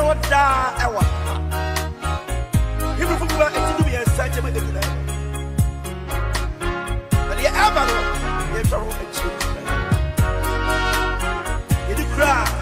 what die ever. People from where it to be a such a minute. But you ever know, you're trouble with you. You do cry,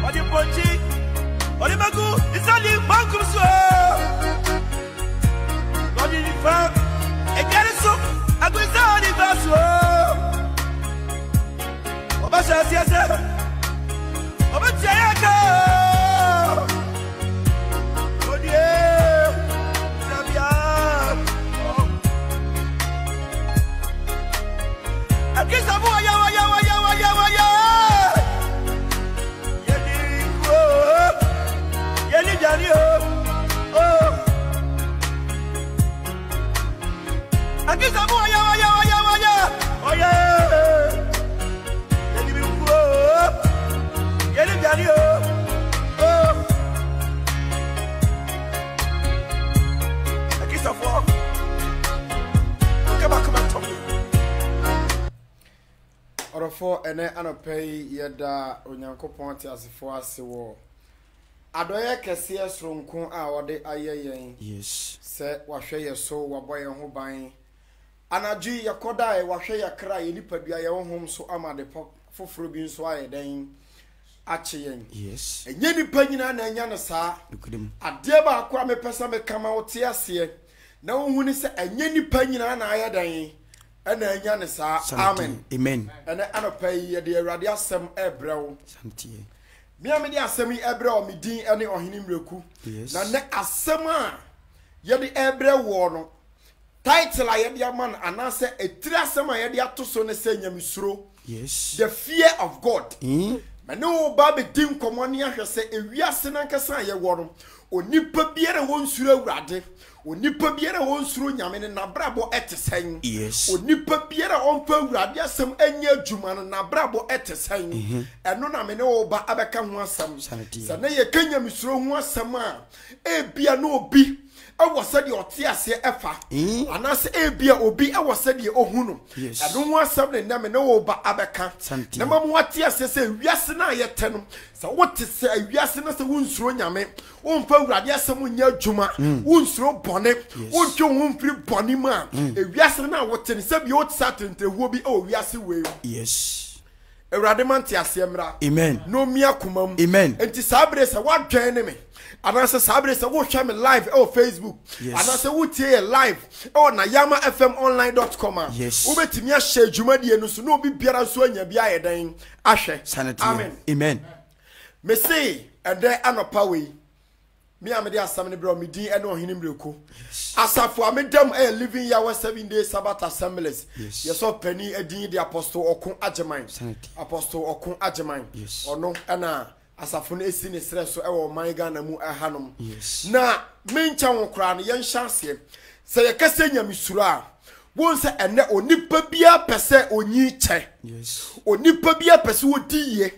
Odi ponchi. Odi magu. Isali mangu so. Odi ni fam. Egariso. Aguisa odi baso. Obasha siasa. Obachayaka. Odi. Nabia. Akisa bo ya. Yeni jani oh. Akisa bo ya. Oh yeah. Yeni biku. Yeni jani oh. Akisa fo. Come on, Tommy. Orofo ene anopei yeda onyankopon te asefo ase wo adoye kese esronko a wode ayeyen Yes. se wahwe yeso waboye ho ban anaju yakoda e wahwe yakra ye nipadua ye honhom so amade foforo bi nso ayeden acheyen. Yes. Enye nipa nyina na enya ne saa Lukudem. ade ba akwa me pesa me kama wote ase na wo ni se enye nipa nyina na ayeden ena enya ne saa. Amen. Amen. Ene anopai ye de awurade asem ebrew Santie. me de asem ebrew me din ene ohene mreku. Yes. Na ne asem a ye de ebrew wo no title a ye de aman anase etiri asem a ye de atoso ne se nyamsuro. Yes. The fear of God. Mm. Me no ba be din komone ahwese ewiase nankasa ye wo no onipa biere wo nsuro awurade. Onipa biara won suro nyame ne nabrabo etesen. Yes. Onipa biara onfa awurade asem anya adwuma no nabrabo etesen. Eno na me ne wo ba abeka ho asem. Sa na ye kanya misuro ho asem a ebia na obi awose de otiase efa. Anase ebia obi awose de ohunu. Eno ho asem ne na me ne wo ba abeka. Na mamu atiase se wiase na ye te no. Sa wote se wiase na se won suro nyame. Onfa awurade asem nya adwuma. Won suro bone. Wontwe ho mfiri bone ma. Ewiase na wote ne se bi otisatente huo bi o wiase we. Yes. Awurade mante asемra. Amen. No mia komam. Amen. Enti sabre se wadwen ne me. Anase sabre se wo hwa me live o Facebook. Anase wo tie live o na yamafmonline.com. Yes. Wo betimi a share dwumadie no so no obi biara so anya bi ayeden ahwe. Amen. Amen. Me say ede anopa we. Me amede asam ne bro me din ene ohene mreko. Asafo amedam living year 7 days Sabbath assemblies. Yes of penny edin the apostle okun ageman. Apostle okun ageman. Ono na asafo no esi ne sere so e wo man Ghana mu hanom. Na me ncha wo kra no yen hyanse. Se ye kase nyamisuro a won se ene onipa bia pese onyi che. Yes. Onipa bia pese odiye.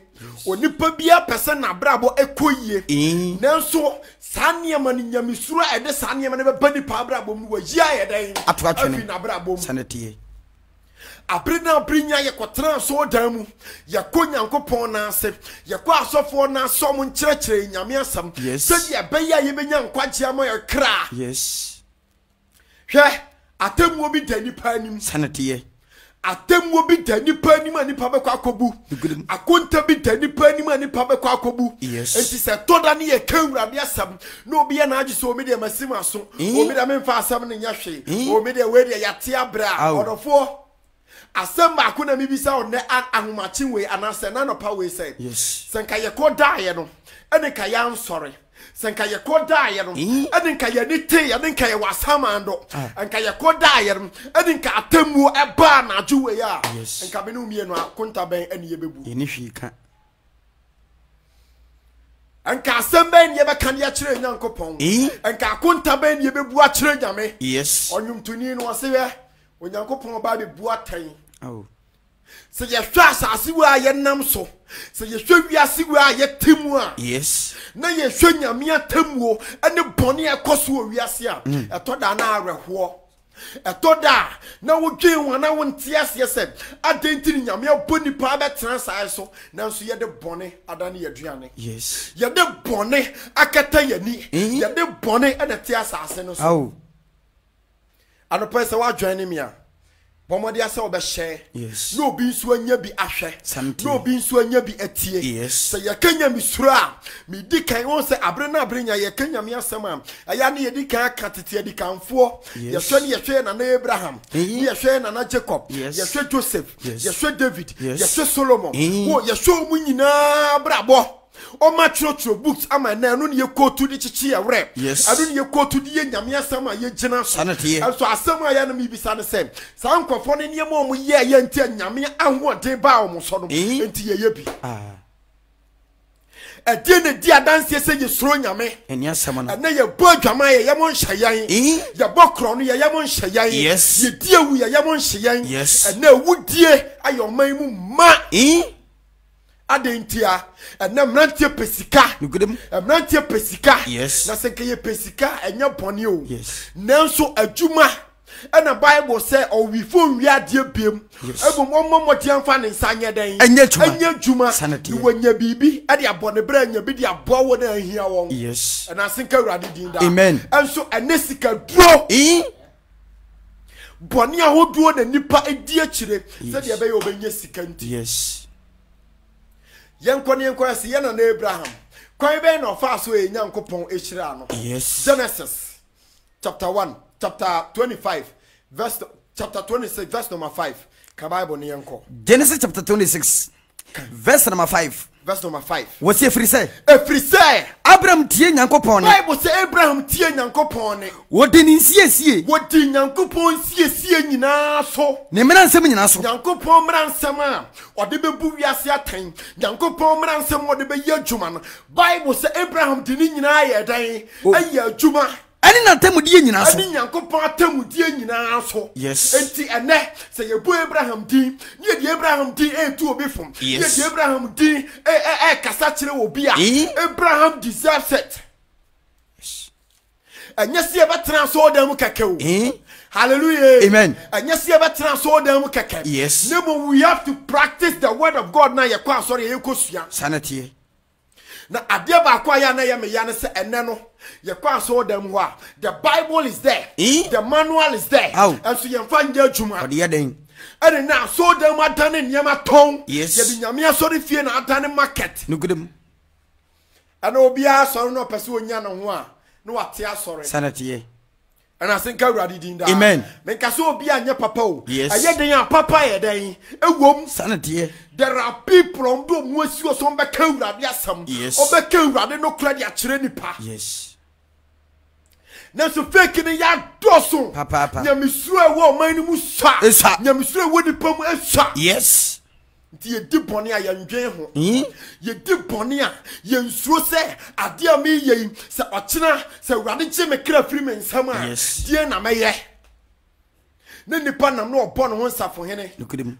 Onipa bia pese na brabo ekoyie. Nanso saniema ni nyamisuro a ede saniema ne beba ni pa brabo mu wa yia yeden atwatwene na brabo mu santie. Abrina brinya ye kwotran so dan mu ye konyankopon na ase ye kwa asofo na asom nkyerɛkyerɛ nyame asam se ye beya ye benya nkwaje ama ye kra. Yes. Hwɛ atemwo bi dani pa anim Santie. atemwo bi dani pa anim ani pa be kwa akobu akonta bi dani pa anim ani pa be kwa akobu. Enti se toda ne ye kawurade asam na obi ye na age so omi de masima so omi de memfa asam ne nya hwe omi de we de yate abra odofo asem ba ko na mi bisa o ne ahomachi we anase na no pa we say senka ye koda ye no ene ka ya nsore senka ye koda ye no ene ka ye ni te ene ka ye wasamando enka ye koda ye no ene ka atemu eba na adwo we ya enka be no mie no akonta ben ene ye bebu ye ni hwi ka enka asem ben ye be kan ye kire nyankopon enka akonta ben ye bebu a kire nyame. Onyumtuni no wase we onyankopon ba be bu atan. Se ye hwa asase wa ye nam so se ye hwa wiase wa ye temu a na ye hwa nyame atemuo ene bone ekoso wo wiase a etoda na arehwo etoda na wodwen wana wonte ase se adentini nyame aboni pa betran sai so nanso ye de bone adane ye duane ye de bone akata yani ye de bone ene te asase no so anopa se wa dwan ni me a Pomodia sa obehye. Yes. No bi nso anya bi ahwe. No bi nso anya bi atie. Yes. Se yakanya misura mi di kan won se abre na abre nya yakanya mi asem am. Aya ne yedi kan akatete yedi kanfo. Yehwe ne yehwe na Abraham. Yehwe na Jacob. Yehwe Joseph. Yehwe David. Yehwe Solomon. Wo yehwe mu nyina brabo. O ma church books ama na no ye kotu di chichi ya wre adu ye kotu di ye nyame asam a ye gina so so asam a ya na mi bisa ne sem sa nkofo ne ne mo ye nti nyame ahode ba o mo so no nti ye bi ne di adanse se ye soro nyame eni asam na na ye bo adwama ye mo nhyayan ye bo kro no ye mo nhyayan ye die wu ye mo nhyayan na wudie ayoman mu ma adentia na mrantie pesika mrantie pesika na sekeye pesika enya bone o nanso adwuma na Bible say o wi fo wi ade biem ebom omomote amfa ne nsanye den enya adwuma ni wonya bibi ade abone bra nya bi de abowo na ahia won na senka urade din da amen enso enesika duro bone ahoduo na nipa edi akire se de be ye obenye sika nti Yankoni si yana na Abraham. Kwan be no fa so e Nyankopon ehira no. Genesis chapter 1, chapter 25, verse chapter 26, verse number 5. Ka Bible ni yanko. Genesis chapter 26, verse number 5. Verse number 5. What's your free say? Abraham tie Nyankopon. Bible say Abraham tie Nyankopon ne. Wodi ni siesie. Wodi Nyankopon siesie nyina so. Ne meransem nyina so. Nyankopon meransem a ode bebu wiase atan. Nyankopon meransem ode be ye adwuma no. Bible say Abraham di ni nyina ye dan ayi adwuma. Ani na tamudie nyina so. Ani Nyankopon atamudie nyina so. Enti ene se ye bu Abraham din, ye di Abraham din tu obi fom. Ye di Abraham din kasa kire obi a. Abraham deserves it. Anya se be transfer dem keke. Hallelujah. Amen. Anya se be transfer dem keke. Nemo we have to practice the word of God na ye kwa sorry ye kosua. Sanity. Na ade ba kwa ya na ye me ya ne se ene no ye kwa so dem ho a the Bible is there the manual is there and so ye mfa nja adwuma ode ye den ene na so dem adane niam aton ye bi nyame asori fie na adane market nugudem ana obi asori no pese onya no ho a no wate asori sanity and I think urade din da amen menka so obi anya papa o ayeden a papa ye den ewom sanity there are people on do mu asi so be ka urade asam obeka urade no kura dia kire nipa na so fake ni ya doso papa nyamisuro ewo man ni mu sa nyamisuro ewo nipa mu esa nti ye di bone a yandwen ho ye di bone a ye nsuro se ade a me ye se ochina se urade che me kra firi me nsam a die na meye ne nipa nam no obo no ho nsafo hene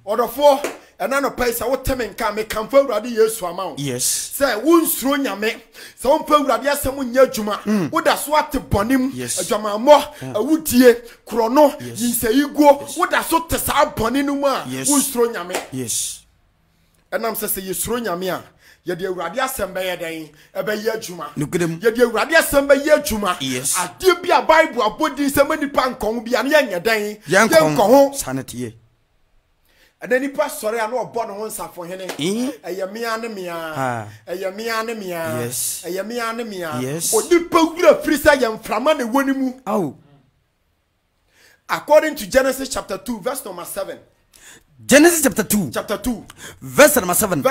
odofo ena no pesa wo teme nka me kamfa urade Yesu ama wo se wo nsuro nyame se wo mpa urade asem nya adwuma wo da so ate bonem adwama mo awudie krono yinsayiguo wo da so te sa bone no mu a wo nsuro nyame enam se Yesuro nyame a ye de urade asem be ye den e be ye adwuma ye de urade asem be ye adwuma ade bi a Bible abodi se manipa nkon bi an ye nya den ye nkon ho sanity and nipa sori an obo no nsafo hene eye mia ne mia eye mia ne mia eye mia ne mia onipa wura frisa ye mframa ne wonimu according to Genesis chapter 2 verse number 7 Genesis chapter 2 verse number 7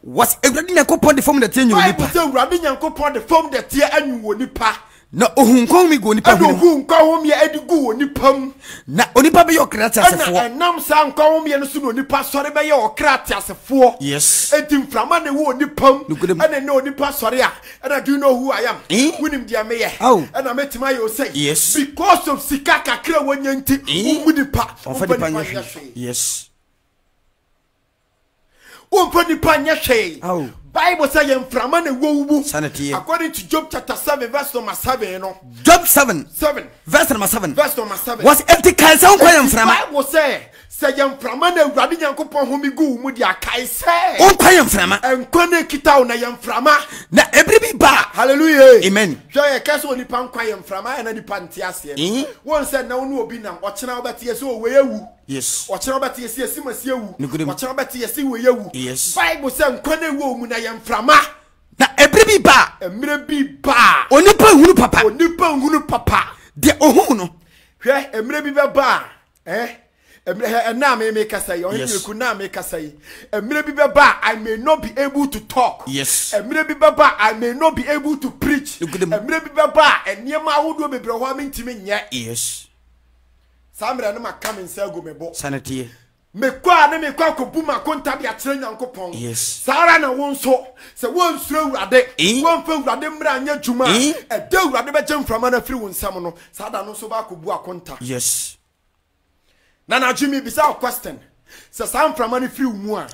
was Abraham Nyankopon the form that you nipa Bible say Abraham Nyankopon the form that you anyu nipa na ohunkon mi go nipa hu ohunkon mi edigu onipam na onipa be your creator asefo na nam sa nkon mi no so onipa sori be your creator asefo etim frama ne wo onipam ana ne onipa sori a ana do you know who I am winim dia me ye ana metima you say because of sika kakra wonya nti umunipa umpa nipa nya hwe Bible say yemframa na wo sanity. According to Job chapter 7 verse number 7 no. Job 7 verse number 7. Was empty kansa on kwa yemframa. Bible say yemframa na Awurade Nyankopɔn ho mi gu mu dia kai say. On kwa yemframa. Enkwa na kita na yemframa. Na every be ba. Hallelujah. Amen. Hwɛ yɛ kɛse oni pa nkwa yemframa na nipa nte ase. Won say na wonu obi nam ɔkyena obɛte yɛ so we yawu. Yes. Ɔkyena obɛte yɛ si masi yawu. Ɔkyena obɛte yɛ si we yawu. Yes. Bible say nkwa na wo mu na yemframa. Na every be ba. Emre bi ba. Onipa hunu papa. Onipa hunu papa. De ohun no. Hwɛ emre bi ba. Emre na me kasa yi. Ohun ku na me kasa yi. Emre bi ba I may not be able to talk. Yes. Emre bi ba I may not be able to preach. Emre bi ba eniema ahodo bebre ho amintimi nyɛ. Yes. Samre na maka me nsa go mebo. Sanity. Me kwa na me kwa ko buma konta bi akyere Nyankopɔn. Yes. Sara na won so se won suro Awurade. Won fa Awurade mra anya dwuma. Ɛda Awurade be kyemframa na firi won sam no. Sada no so ba ko bu akonta. Yes. Na Jimmy bisa a question. Se sam frama ni firi mu a.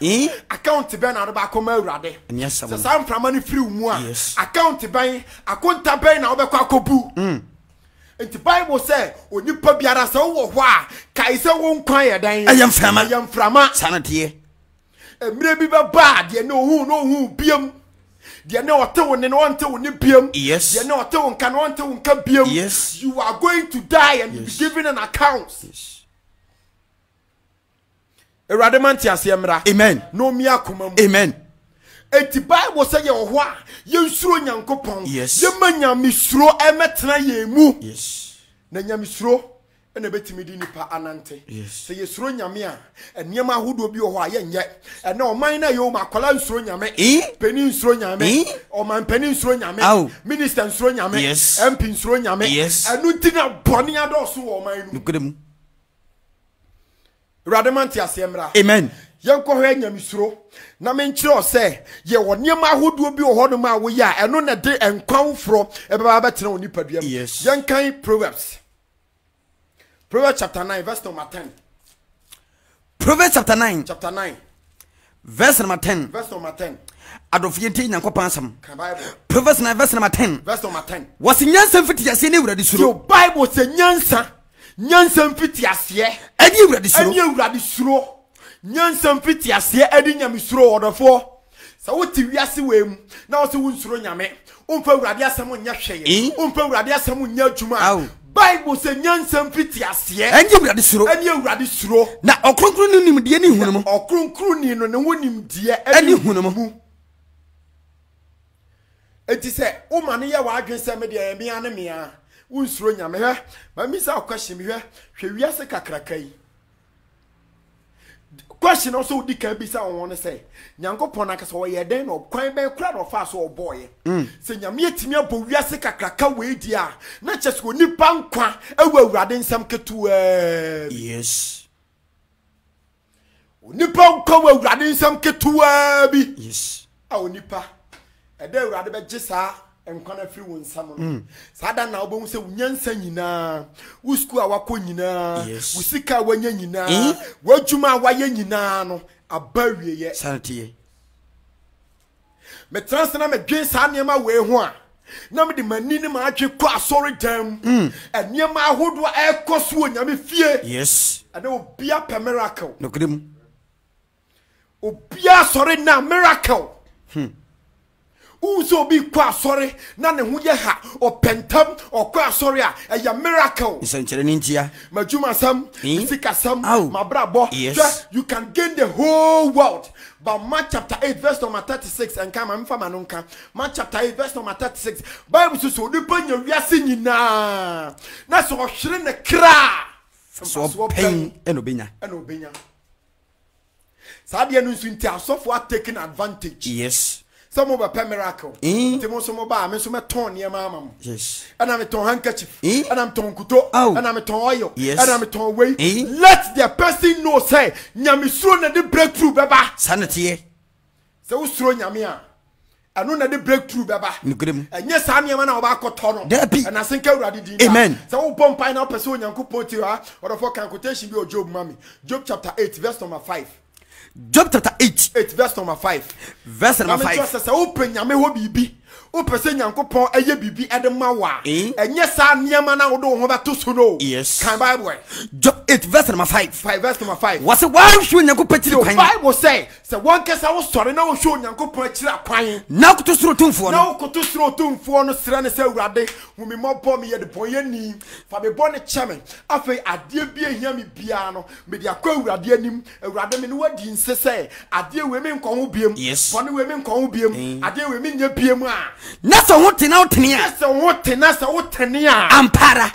Account ben na ba ko ma Awurade. Se sam frama ni firi mu a. Account ben akonta ben na obekwa akobu. Enti Bible say onipa biara se wo ho a kai se wo nkwan ye dan. Ayamframa. Sanity. Emre bi ba de no hu biam. De na ote wo ne no onte wo ne biam. Yes. De na ote wo nka no onte wo nka biam. Yes. You are going to die and be given an account. Yes. Awurade man ti ase emra. Amen. No mi akoma mu. Amen. Enti Bible say ye ho a ye nsuro Nyankopɔn. Yes. Ye manyamesuro emetena ye mu. Yes. Na nyamesuro ena betimi di nipa anante. Yes. Se ye suro nyame a eniema ahodo bi ho a ye nye. Ena oman na ye o makola nsuro nyame. Peni nsuro nyame. Oman peni nsuro nyame. Minister nsuro nyame. Yes. MP nsuro nyame. Yes. Enu ntina boni adoso wo oman nu. Radamanti asemra. Amen. Yanko hwe nyamesuro na menkyere o se ye woniema ahodo bi ho no ma wo ya eno na de enkwanfro ebeba betena onipadua. Yes. Yankan Proverbs chapter 9 verse number 10. Proverbs chapter 9 verse number 10. Adofiyenti Nyankopɔn asam. Proverbs 9 verse number 10. Was nyansa mfiti ase ne Awurade suro. So Bible say nyansa mfiti ase adi Awurade suro. Adi Awurade suro. Nyansa mfiti ase adi nyamesuro odofo. Sa woti wiase wem na wo se wo nsuro nyame. Umfa Awurade asam nya hweye. Umfa Awurade asam nya adwuma. Bible say nyansa mfiti ase adi Awurade suro. Adi Awurade suro. Na okronkron ni nimdie ni hunumu. Okronkron ni no ne wonimdie adi hunumu. Enti se wo mane ye wa adwen se me de emi ane mea. Wo nsuro nyame hwe. Ma mi sa question hwe wiase kakrakai. Question also dika bisa won say Nyankopɔn akasa wo ye den no kwan ben kura no fa so oboye se nyame atimi abo wiase kakraka we di a na kyese onipa nkwa awu Awurade nsam ketu yes onipa nkwa awu Awurade nsam ketu bi yes a onipa ede Awurade be gisa enkwa na firi won nsam no sada na obo se wunyansa nyina wo school awakɔ nyina wo sika wanya nyina wadwuma waya nyina no abawie ye sanity me transna me dwen sa niam we ho a na me de mani ne ma atwe kɔ asɔre dam eniam ahodo ekoso onyame fie yes ade obia per miracle no kudem obia asɔre na miracle Uso bi kwa asɔre na ne ho ye ha opentam okwa asɔre a eya miracle isankyere ni ntia majuma sam sika sam mabrabo yes. You can gain the whole world. But Mark chapter 8 verse number 36 and come am fama no nka Mark chapter 8 verse number 36 Bible so ni panya wiase nyina na so hwere ne kra so pain enobenya saade no nso nti asofo are taking advantage. Yes. Some of a miracle. Timo some ba me so me ton near mamam. Yes. And I'm a ton handkerchief. And I'm ton kuto. And I'm a ton oil. Yes. And I'm a ton way. Let the person know say nyamisro na the breakthrough baba. Sanity. So usro nyamia. Anu na the breakthrough baba. And yes, I'm your man about cotono. And I think already did. Amen. So bomb pineapple person yanku poti ha or the fuck quotation be Job mommy. Job chapter 8 verse number 5. Job chapter 8. 8 verse number 5. Verse number 5. Say open nyame ho bibi. O pese nyankopon eye bibi edema wa. Enye sa niam na wo do ho beto so no. Yes. Kan Bible. Job 8 verse number 5. 5 verse number 5. Was it why you nyankopon chiri kwan? Bible say one kesa wo sore na wo show nyankopon chiri kwan. Na koto soro tumfo no. Na koto soro tumfo no sere ne se urade. Humi mobo me ye de boye ni. Fa be bone cheme. Afei ade bi ehia me bia no. Me de akwa urade anim. Urade me no wadi nse se ade we me nkon ho biem. Bone we me nkon ho biem. Ade we me nya biem a. Na so ho tena otenia. Na so ho tena sa otenia. Ampara.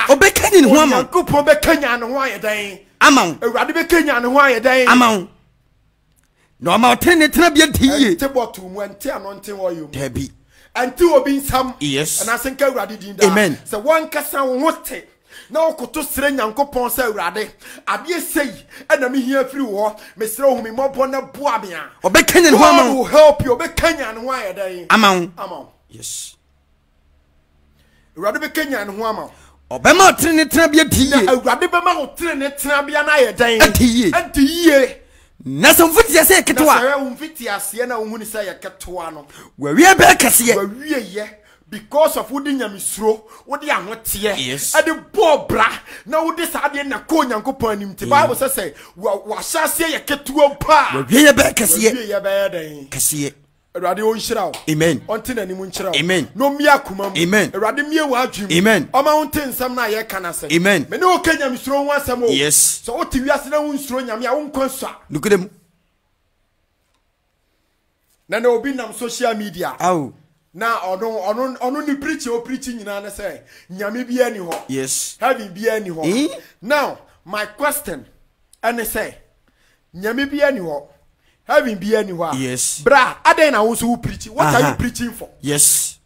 Obekanya ne ho ama. Nyankopon bekanya ne ho ayedan. Ama. Urade bekanya ne ho ayedan. Ama. No ma otene tena bia diye. Te botu mu ante anonte wo yo. Debi. Ante obi nsam. Yes. Na senka urade din da. Amen. Se wan kasa wo hote. Na okoto sere nyankopon se urade. Ade sei na me hia firi wo. Me sere hu me mobo na boa me a. Obekanya ne ho ama. God will help you. Obekanya ne ho ayedan. Ama. Yes. Urade bekanya ne ho ama. Obema otene tena bia diye. Urade bema otene tena bia na ayedan. Atiye. Na so mfiti ase ketwa. Na so mfiti ase na ohuni say ye ketwa no. We wie be kase. We wie ye because of wodi nyamisuro, wodi ahote ye. Yes. E de bobra na wodi saade na ko nyankopon anim ti. Bible say wa hyase ye ketwa pa. We wie be kase. We wie ye be den. Kase. Erade o nhyira o. Amen. Onti na nimu nhyira o. Amen. No mia kumam. Amen. Erade mie wa adwum. Amen. Oma wonte nsam na ye kana se. Amen. Me ne o kanya misuro ho asam o. Yes. So o ti wiase na wo nsuro nyame a wo nkwansa. Lukudem. Na obi nam social media. Aw. Na ono ni preach o preach nyina na say nyame bia ni ho. Yes. Heaven bia ni ho. Now, my question and say nyame bia ni ho. Heaven bia ni ho. Yes. Bra, aden na wo so preach. What are you preaching for? Yes.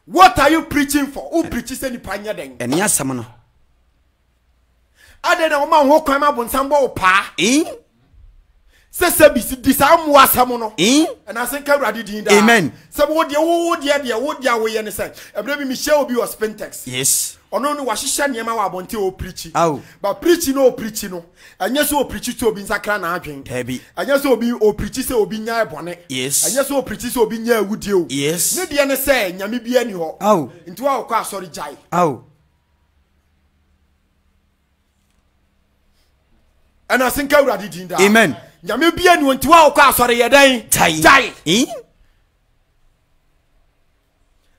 What are you preaching for? Who preach say ni panya den? Eni asam no. Aden na wo ma ho kwan ma bonsam bo pa. Sese bi di sam wasam no. And I think Urade din da. Amen. Se wo de wo ye ne say. Ebre bi mi share obi was Pentex. Yes. Ono no wahihya niema wa abonte o preach. Aw. But preach no anya so o preach to obi nsakra na adwen. Debi. Anya so obi o preach se obi nya ebone. Yes. Anya so o preach se obi nya awudie o. Yes. Ne de ne say nyame bia ni ho. Aw. Nti wa okọ asori jai. Aw. And I think Urade din da. Amen. Nyame bia ni nti wa okọ asori yedan. Jai.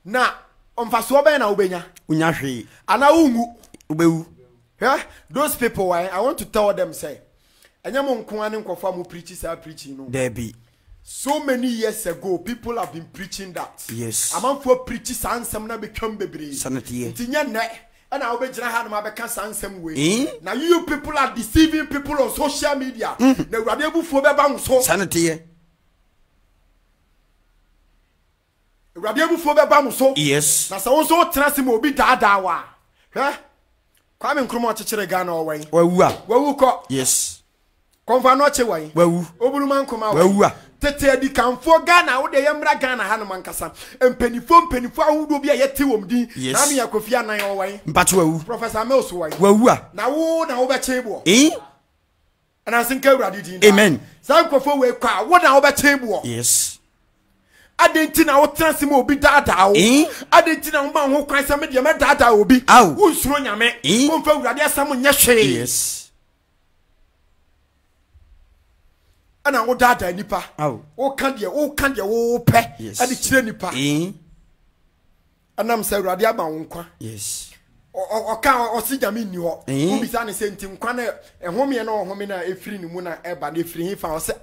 Na omfaso ba na obenya. Unya hwe. Ana ungu. Ubewu. Yeah? Those people, I want to tell them, say, preaching. No. Debi. So many years ago, people have been preaching that. Yes. Among for preachers and some na become baby. Sanity. And I'll be now you people are deceiving people on social media. They were able for so sanity. Yes. Now so also transimo be dadawa. Huh? Kwame Nkrumah chechere Ghana owai. Wawu ko. Yes. Konfa no chewai. Wawu. Oburuman koma wawu. Tete adi kanfo Ghana wo de yemra Ghana ha no mankasa. Empanifo awudo bi a yete wom din. Na me Kofi Anan owai. Mpacho wawu. Professor Mills owai. Wawu. Na wo be chebo. And I think Urade din. Amen. San kofo we kwa wo na wo be chebo. Yes. Adentina wo transimo obi dada wo. Adentina wo ma ho kwan se me de me dada obi. Wo nsuro nyame. Wo mfa Urade asam nya hwe. Yes. Ana wo dada nipa. Wo kan de wo pe. Ade kire nipa. Anam se Urade ama wo nkwa. Yes. Oka osijame ni ho. Wo bisa ne se ntim kwa na ehome na ohome na efiri ni mu na eba na efiri hifa wo se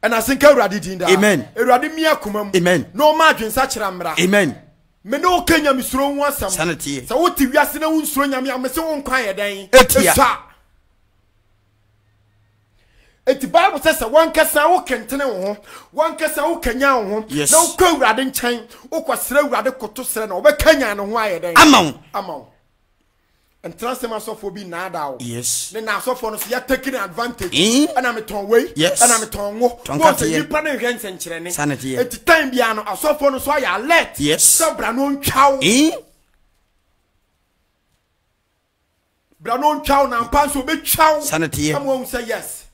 And I think Urade din da. Amen. Urade mia kumam. Amen. No ma dwensa kyera mra. Amen. Me no kenya misuro ho asam. Sanity. Sa woti wiase na wo nsuro nyame amese wo nkwan ye den. Etia. Eti Bible says one kasa wo kentene wo ho, one kasa wo kenya wo ho. Yes. Na wo kwa Urade nkyɛn, wo kwasere Urade koto sere na wo be kenya no ho aye den. Amon. And transfer so be nada. Yes. Then now so for no you taking advantage. And I'm a ton way. Yes. And I'm a ton wo. What you plan against and chirene. Sanity. At the time biano I saw for no so I alert. Yes. So branon chow. Branon chow na panso be chow. Sanity. Someone say yes.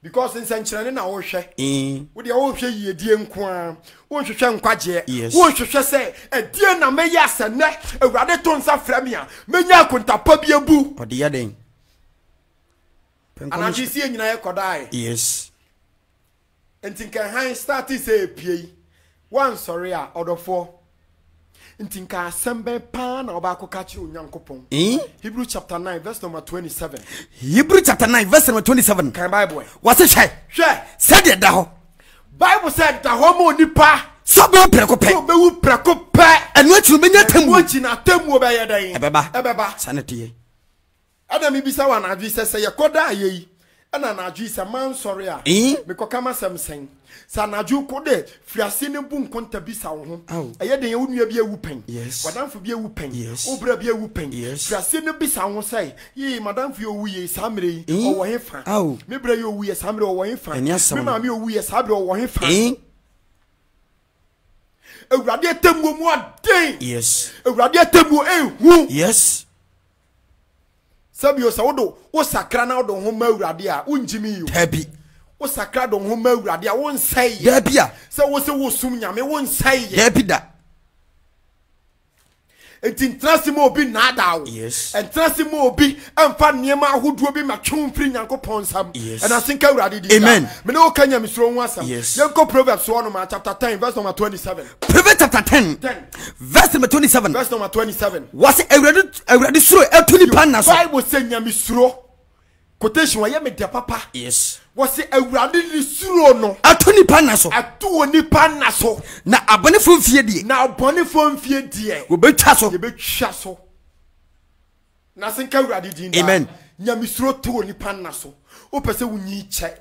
Because in Century na wo hwe. Wo de wo hwe ye die nko a. Wo hwehwe nkwaje. Wo hwehwe say e die na me ya se ne Awurade to nsa fra me a menya akontapa bi abu. Ode ya den. Anachi si enyina ye kodai. Yes. Ntinka han start say pie. One sorry a odofo. Ntinka asembe pa na obako kachi onyankopon. Hebrew chapter 9 verse number 27. Hebrew chapter 9 verse number 27. Kan Bible. What's it say? Said it da ho. Bible said da ho mo nipa so be preko pe. So be wu preko pe. Enu atu menya tamu. Wachi na tamu be yedan. Ebeba. Sanity. Adam ibisa wa na adwi se yekoda ayi. Ana na adwi se man sorry a. Me kokama semsen. Sanaju kode friase ne bu nkonta bisa wo ho eyeden ye wonua bi ewu pen wadamfo bi ewu pen obra bi ewu pen friase ne bisa wo sai yi madamfo ye owu ye samre yi owo hefa me bra ye owu ye samre owo hefa me ma me owu ye sabre owo hefa Ewurade atemmo mu aden Ewurade atemmo ehu sabio sa wodo wo sakra na wodo ho ma Ewurade a unjimi yo tabi wo sakra do ho ma Awurade a wo nsai da bia se wo se wo sum nyame wo nsai da bida entintrasimo obi na adawo entrasimo obi amfa niema ahoduo bi matwon firi Nyankopon sam and asenka Awurade di amen me no kanya misro ho asam yenko Proverbs 1 chapter 10 verse number 27 Proverbs chapter 10 verse number 27 verse number 27 was Awurade suro atuni pan na so Bible say nyamisro quotation wa ye me de papa was Awurade ni suro no atuni pan na so atu oni pan na so na abonefo mfie die na abonefo mfie die wo betwa so ye betwa so na senka Awurade din da amen nyamisro tu oni pan na so o pese wo nyi che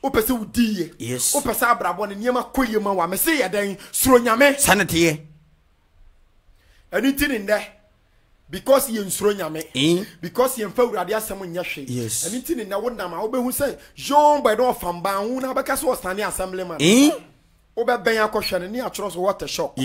o pese wo diye o pese abrabo ne niema koye ma wa me se ye dan suro nyame sanete anything in there because ye nsuro nyame because ye mfa Awurade asem nya hwe anything na wonam a obehu say John by don famba hu na beka so stand assembly man obeben akohwe ne atoro so what a shock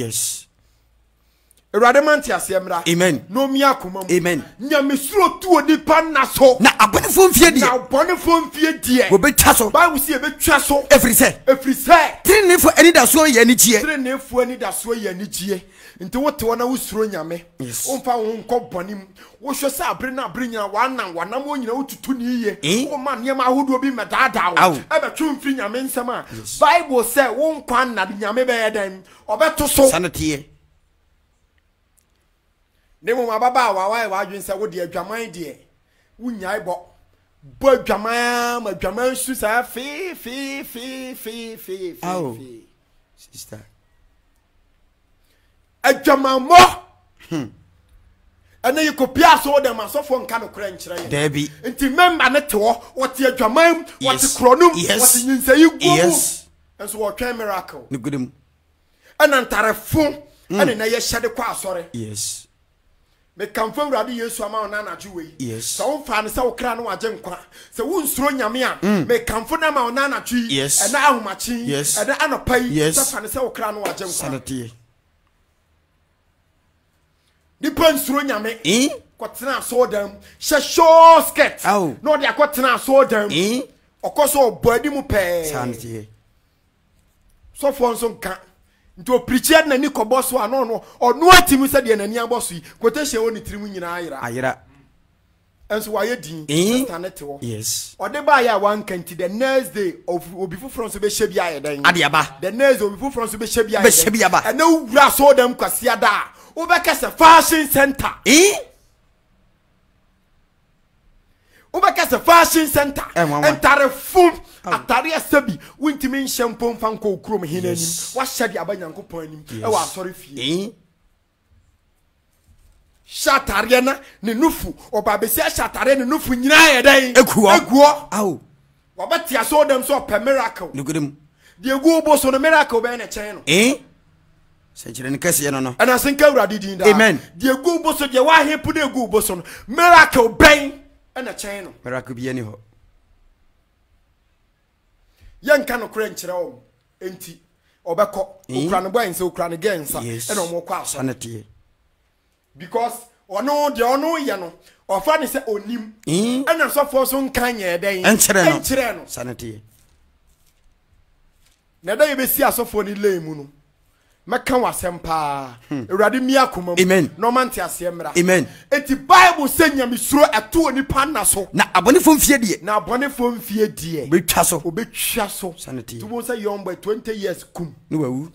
Awurade man ti asemra amen no mi akoma amen nyame suro tu onipa na so na abonefo mfie die na abonefo mfie die wo betwa so Bible see e betwa so every say trinefo anida so ye ni gie trinefo anida so ye ni gie nti wote wona wusuro nyame wonfa wo nko bonim wo hwe sa abre na abre nyina wanam onyina wotutu ni ye wo ma niam ahodo bi medada wo ebetwe mfiri nyame nsem a Bible say wo nkwa na nyame be yedan obeto so sanete nemo mababa wa adwen say wo de adwaman de wunyai bo adwaman ma adwaman su sa fi sister adwamamo ene yikopia so dem asofo nka no kra nkyere ye dabi nti member ne te wo wote adwamam wote kronum wote nyinsayi gugu enso wo twen miracle ne gudum ena ntarefo ene na ye hyede kwa asore me kamfo Awurade Yesu ama ona na juwe so wonfa ne se wo kra no waje nkwa se wo nsuro nyame a me kamfo na ma ona na ju ena ahomachi ena anopai se fa ne se wo kra no waje nkwa sanete nipa nsuro nyame kwotena so dam she show skirt no de akwotena so dam okoso obadi mu pe sanete so for so nka nto preacher na ni koboso ano ono atimi se de nani aboso yi quotation woni tirimu nyina ayira enso waye din stanete wo ode ba ya wan kanti the next day of obifu from so be hye bia yedan adiaba the next obifu from so be hye bia yedan na wura so dem kwasia da wo be kase fashion center wo be kase fashion center entare fum atare asabi wintimi nhyempo mfa nko okrom hinanim wa hyade abanyankopon anim e wa asore fie shatare na ne nufu obabesi shatare ne nufu nyina yedan eguo wabetia so dem so pe miracle nugudum de egu obo so no miracle be na chen no se kire ne kase no no ana senka Awurade din da amen de egu obo so de wa hepu de egu obo so no miracle ben na chen no miracle bi ani ho yanka no kra nkyere wo enti obekọ okra no boy nse okra no gensa e no mo kwa so sanete because ono de ono ye no ofa ne se onim ana sofo so nkan ye den enkyere no sanity na da ye be si asofo ni lemu no meka wasem pa ewrade mi akoma amen no mante asem ra amen enti bible say nyamesuro eto oni pa na so na abonefo mfie die na abonefo mfie die obetwa so sanity to say young boy 20 years kum no wawu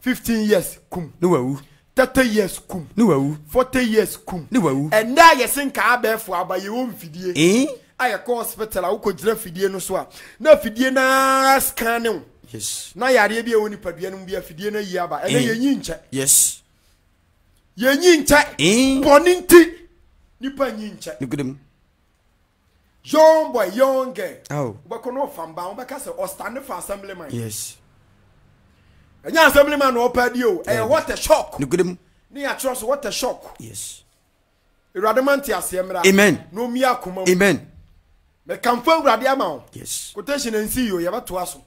15 years kum no wawu 30 years kum no wawu 40 years kum no wawu and na yesin ka abefo abaye wo mfidie aye ko hospital a wo ko gira fidie no so a na fidie na scanning yes na yare bia woni padua no bia fidie na yi aba ene yenyi nche yes yenyi nche boninti nipa nyi nche nigudem young boy young girl oh ubako no famba ubaka se o stand for assemblyman yes enya assemblyman no padi o what a shock nigudem ni ya trust what a shock yes irademanti asiemra amen no mi akoma amen me kamfo urade ama o yes quotation nsi yo ye beto aso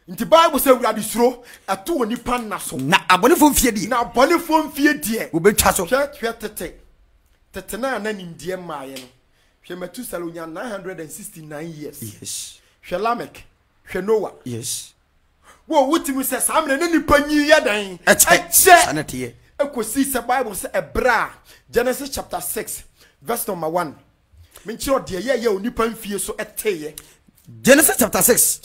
nti bible say urade suro ato oni pan na so na abonefo mfie die na abonefo mfie die obetwa so tete na nimdie maaye no hwe Metusela onya 969 years yes hwe Lamek hwe Noah yes wo wutimu se samre ne nipa nyi yadan eche sanity ekosi se bible say ebra Genesis chapter 6 verse number 1 minchiro de ye onipa mfie so eteye Genesis chapter 6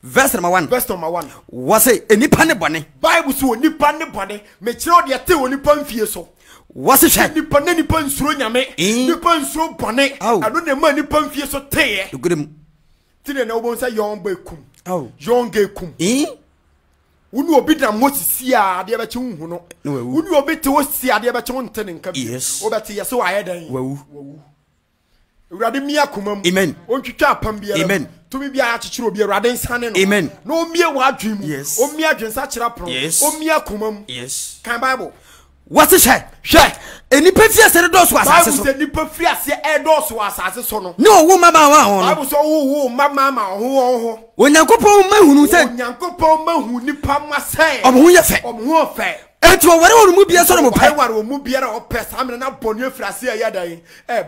verse number 1 was a enipa ne bone bible so onipa ne bone minchiro de ete onipa mfie so was a shay nipa ne nipa nsuro nyame nipa nsuro bone ado ne ma nipa mfie so teye gudem tine na obo say young boy kum young girl kum unu obi da Moses a de be che hu no unu obi te osi a de be che nte ne nka bi obete yese wa yedan wawu urade mi akomam amen ontwitwa apam bia amen tumi bia akyekyere obi urade nsane no amen no mie wa adwem o mie adwensa kyera pro o mie akomam yes kan bible what is shay enipa fi asere do so asase so bible say nipa fi ase e do so asase so no no wo mama wa ho bible so wo mama ma ho onyankopon mahunu se onyankopon mahu nipa ma se omo ye fe etu wore wonu mu bia so no mo pe ware wo mu bia na o pe samre na boni afrase ya dan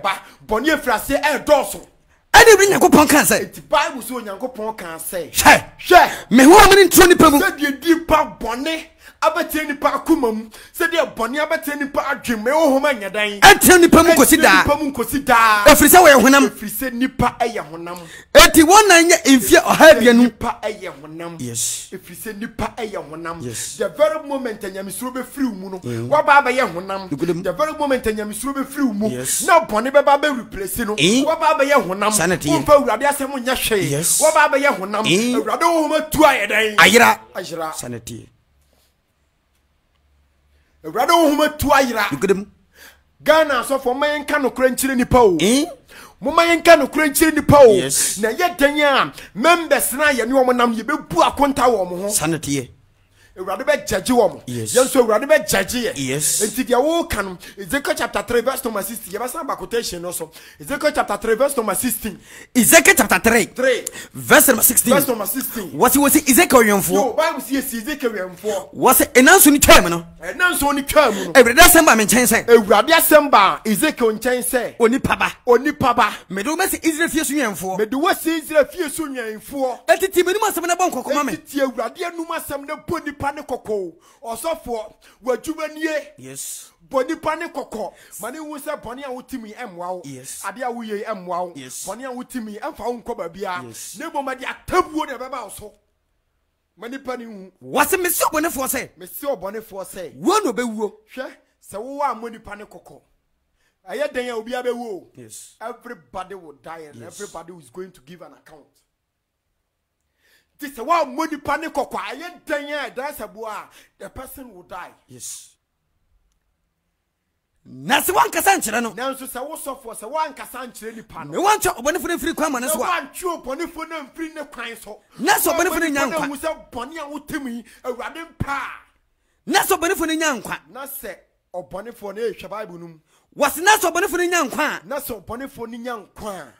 ba boni afrase do so ade bi nyankopon kan se bible so onyankopon kan se hwe me ho amene ntro nipa mu se de di pa boni abete nipa akomam se de boni abete nipa adweme o homa nyadan ente nipa mu kosi da efrise wo ye honam efrise nipa eye honam eti wona nya emfie ohabia nu nipa eye honam yes efrise nipa eye honam yes the very moment nyamesuro be free mu no wa ba ba ye honam the very moment nyamesuro be free mu na boni be ba be replace no wa ba ba ye honam o fa urade asem nya hwe wa ba ba ye honam urade o homa tu ayedan ayira sanity urade o homa tu ayira gudem Ghana so for mayen kan no kranchire nipa o mo mayen kan no kranchire nipa o na ye dan a members na ye ne wo nam ye bebu akonta wo mo ho sanity urade be judge wo mo yenso urade be judge ye enti dia wo kan Ezekiel chapter 3 verse number 16 ye ba san ba quotation no so Ezekiel chapter 3 verse number 16 Ezekiel chapter 3 verse number 16 was Ezekiel yemfo yo bible see Ezekiel yemfo was enanso ni twam no enanso ni twam no urade asem me nchen se urade asem ba Ezekiel nchen se onipa ba me do mesi Israel fie so yemfo me do wasi Israel fie so yemfo etiti menum asem na bon kokoma me etiti urade anum asem na bonipa ne kokko osofo wadwumanie boni pane kokko mane wu se boni a wutimi emwa wo ade a wuye emwa wo boni a wutimi emfa wo nko ba bia ne bo ma de atabuo ne beba wo so mani pani hu wase me se obonefo se wo no bewuo hwe se wo wa moni pane kokko aye den a obi abewu everybody will die and everybody is going to give an account. This is why money panic or quiet day, that's a boy, the person will die. Nasi one casanchra no. Now, so also for one casanchra any pan. No one chop bonnie free common as one chew bonnie for them free no crime so. Naso bonnie for the young who said bonnie and Timmy a rabbit pa. Naso bonnie for the young quan. Nasa or bonnie for the Shababunum. Was Naso bonnie for the young quan. Naso bonnie for the young quan.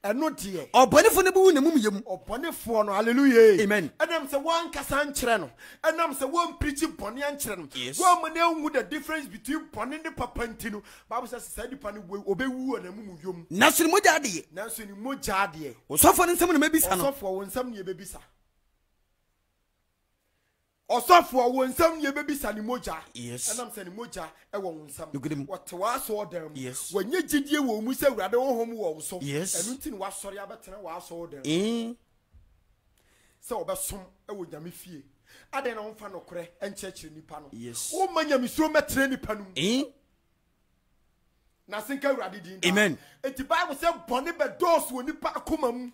ɛno de ɔbɔnefo no bɛwu ne mum yam ɔbɔnefoɔ no hallelujah amen ɛnam sɛ wɔankasa nkyerɛ no ɛnam sɛ wɔmprikyi bɔne ankyerɛ no wɔma no ahu the difference between bɔne ne papa nti no Bible sɛ saa nipa no ɔbɛwu wɔ n'amum yam nanso ne mogya adeɛ nanso ne mogya adeɛ ɔsɔfoɔ no nsɛm na mabisa no ɔsɔfoɔ wo nsɛm ne yɛbɛbisa ɔsɔfoɔ wo nsɛm ne yɛbɛbisa ne mogya ɛnam sɛ ne mogya ɛwɔ wo nsɛm wɔte w'asɔɔ dan mu wɔnyɛ gyidie wɔ mu sɛ Awurade honhom wɔ wo so ɛno nti ne wasɔre abɛtena w'asɔɔ dan mu sɛ wɔbɛsom ɛwɔ Nyame fie adɛn na womfa nokorɛ ɛnkyerɛkyerɛ nipa no woma nyamesuro mɛtena nipa no mu na senka Awurade din amen enti Bible sɛ bɔne bɛdɔɔso wɔ nipa akoma mu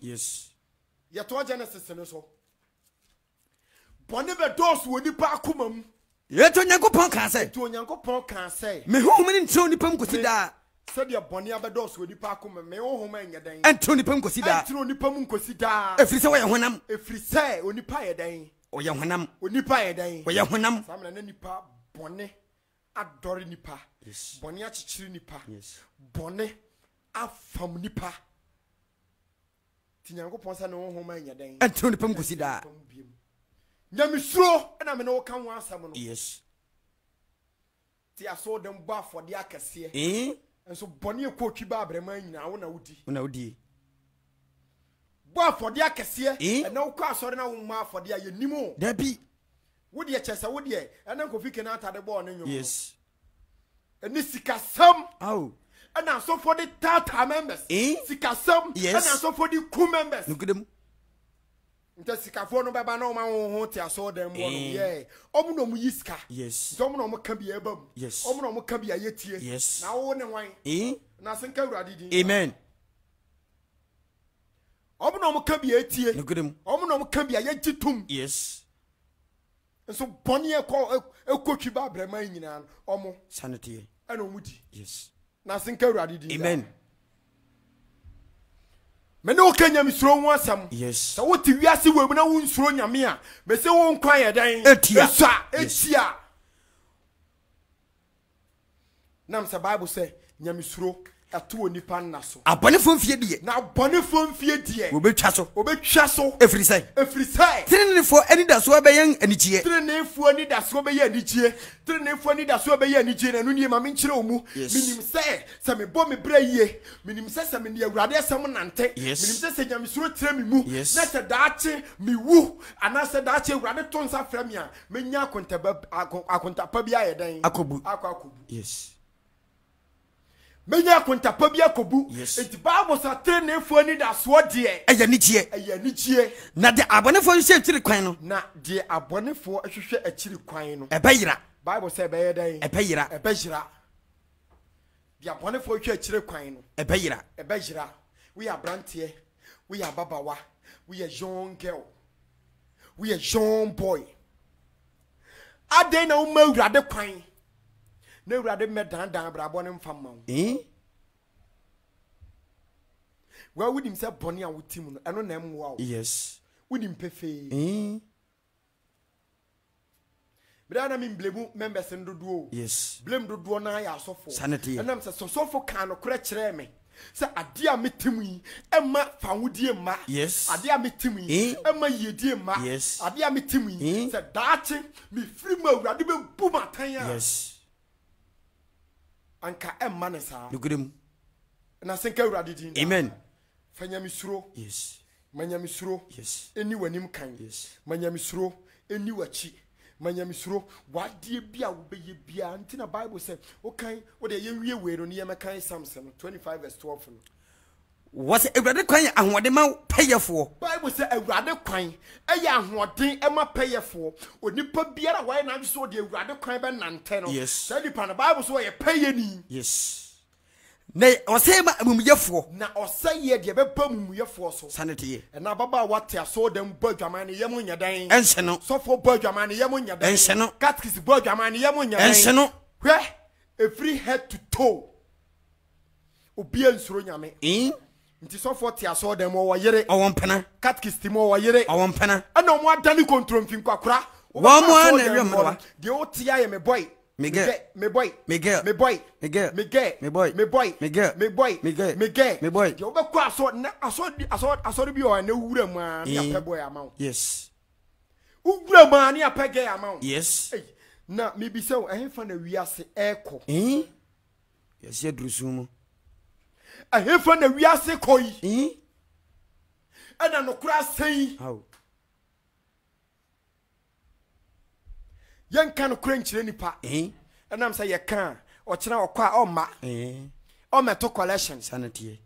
yɛtoa Genesis no so bɔne bɛdɔɔso wɔ nipa akoma mu yɛto Onyankopɔn kaa sɛ Onyankopɔn kaa sɛ me honhom ne ntrɛ nipa mu kɔsi daa sɛdeɛ bɔne abɛdɔɔso wɔ nipa akoma me honhom ɛnyɛ dɛn ɛntrɛ nipa mu kɔsi daa ɛntrɛ nipa mu nkɔsi daa ɛfiri sɛ wɔyɛ honam ɛfiri sɛ onipa yɛ dɛn ɔyɛ honam onipa yɛ dɛn wɔyɛ honam saa mena na nipa bɔne adɔre nipa bɔne akyekyere nipa bɔne afam nipa nti Nyankopɔn sɛ ne honhom ɛnyɛ dɛn ɛntrɛ nipa mu kɔsi daa nyamesuro ɛna me ne woka ho asɛm no ti aso dem bɔ afɔde akɛseɛ nso bɔne ɛkɔtwi ba abrɛma nyinaa wo na wodi bɔ afɔde akɛseɛ ɛna wokɔ asɔre na wo ma afɔde a yɛnim o dabi wodeɛ kyɛ sɛ wodeɛ ɛna Kofi Kena atade bɔɔ ne nwom ɛne sikasɛm ɛna asɔfoɔ de tata members sikasɛm ɛna asɔfoɔ de ku members nta sikafoɔ no bɛba na ɔma ho te asɔ dan mu no yɛ ɔmo no mo yiska ɔmo no mo ka bi eba mu ɔmo no mo ka bi ayetie na wo ne wan na senka Awurade din amen ɔmo no mo ka bi ayetie ɔmo no mo ka bi ayegitum nso bɔne ɛkɔtwi ba abrɛma nyinaa ɔmo sanity ɛna ɔmo di na senka Awurade din amen me ne woka nyamesuro ho asɛm sɛ wote wiase wɔ mu na wo nsuro Nyame a me sɛ wo nkwa yɛ dan etia nam sɛ Bible sɛ nyamesuro ɛto wɔ nipa nna so abɔnefo mfie deɛ na abɔnefo mfie deɛ wɔbɛtwa so ɛfiri sɛ tenenefoɔ anidasoɔ bɛyɛ anigyeɛ tenenefoɔ anidasoɔ bɛyɛ anigyeɛ na ɛno nie ma menkyerɛ wo mu menim sɛ mebɔ me berɛ yie menim sɛ mene Awurade asɛm nante menim sɛ nyamesuro tira me mu na sɛ daakye mewu anaasɛ daakye Awurade to nsa frɛ me a menya akontapa bi ayɛ dɛn akɔbu menya akontapa bi akɔbu enti Bible sɛ tenenefoɔ anidasoɔ deɛ ɛyɛ anigyeɛ na de abɔnefoɔ hwehwɛ akyiri kwan no na de abɔnefoɔ hwehwɛ akyiri kwan no ɛbɛyera Bible sɛ ɛbɛyɛ dɛn ɛbɛyera de abɔnefoɔ hwehwɛ akyiri kwan no ɛbɛyera woyɛ abranteɛ woyɛ ababawa woyɛ young girl woyɛ young boy adɛn na woma Awurade kwan na Awurade mmɛdandan brabɔ ne mfa ma wo wonim sɛ bɔne a wotim no ɛno na ɛmmoa wo wonim pefee bra na memblemu members no dodoɔ blame dodoɔ na ayɛ asɔfoɔ ɛnam sɛ sɔsɔfo ka no korɛ kyerɛ me sɛ ade a metim yi ɛma fahodie mma ade a metim yi ɛma yiedie mma ade a metim yi sɛ daakye mefiri mu Awurade bɛbu matan a anka emma ne saa na senka Awurade din amen fa nyamesuro manyamesuro eni wanim kan manyamesuro eni wachi manyamesuro wadie bia wo beye bia ntina Bible say okan wo de yenwie we no ne yemekan Samson 25:12 no was Awurade kwan ahode ma peyefo Bible say Awurade kwan eye ahode e ma peyefo onipa biara wa na so de Awurade kwan be nante no say di pa na Bible so ye peyeni na ɔsɛ ma mumuyefo na ɔsɛ ye de be ba mumuyefo so sanity na baba wate aso dem ba dwaman ne yem nyadan ense no sofo ba dwaman ne yem nyadan ense no catechist ba dwaman ne yem nyadan ense no hwe every head to toe obi ensuro nyame nti sofo te aso dem wo yere ɔwɔ mpena catechist mo wo yere ɔwɔ mpena ana mo adani kontrol mfin kwakora wo mo ana wiem no de o tia ye me boy Miguel. Me boy. Miguel. Me boy. Miguel. Miguel. Me boy. Me boy. Miguel. Me boy. Miguel. Miguel. Me boy. You be kwa aso bi o na wura mu a na boy amount. Yes. Wura mu a na pege amount. Yes. Na me bi se o ehfa na wiase eko. Yes, ye drusumu. Ehfa na wiase koyi. Ana no kura sei. How? Yan kan kura nchire nipa. Enam say ye kan o kira okwa o ma. O meto collection Sanity.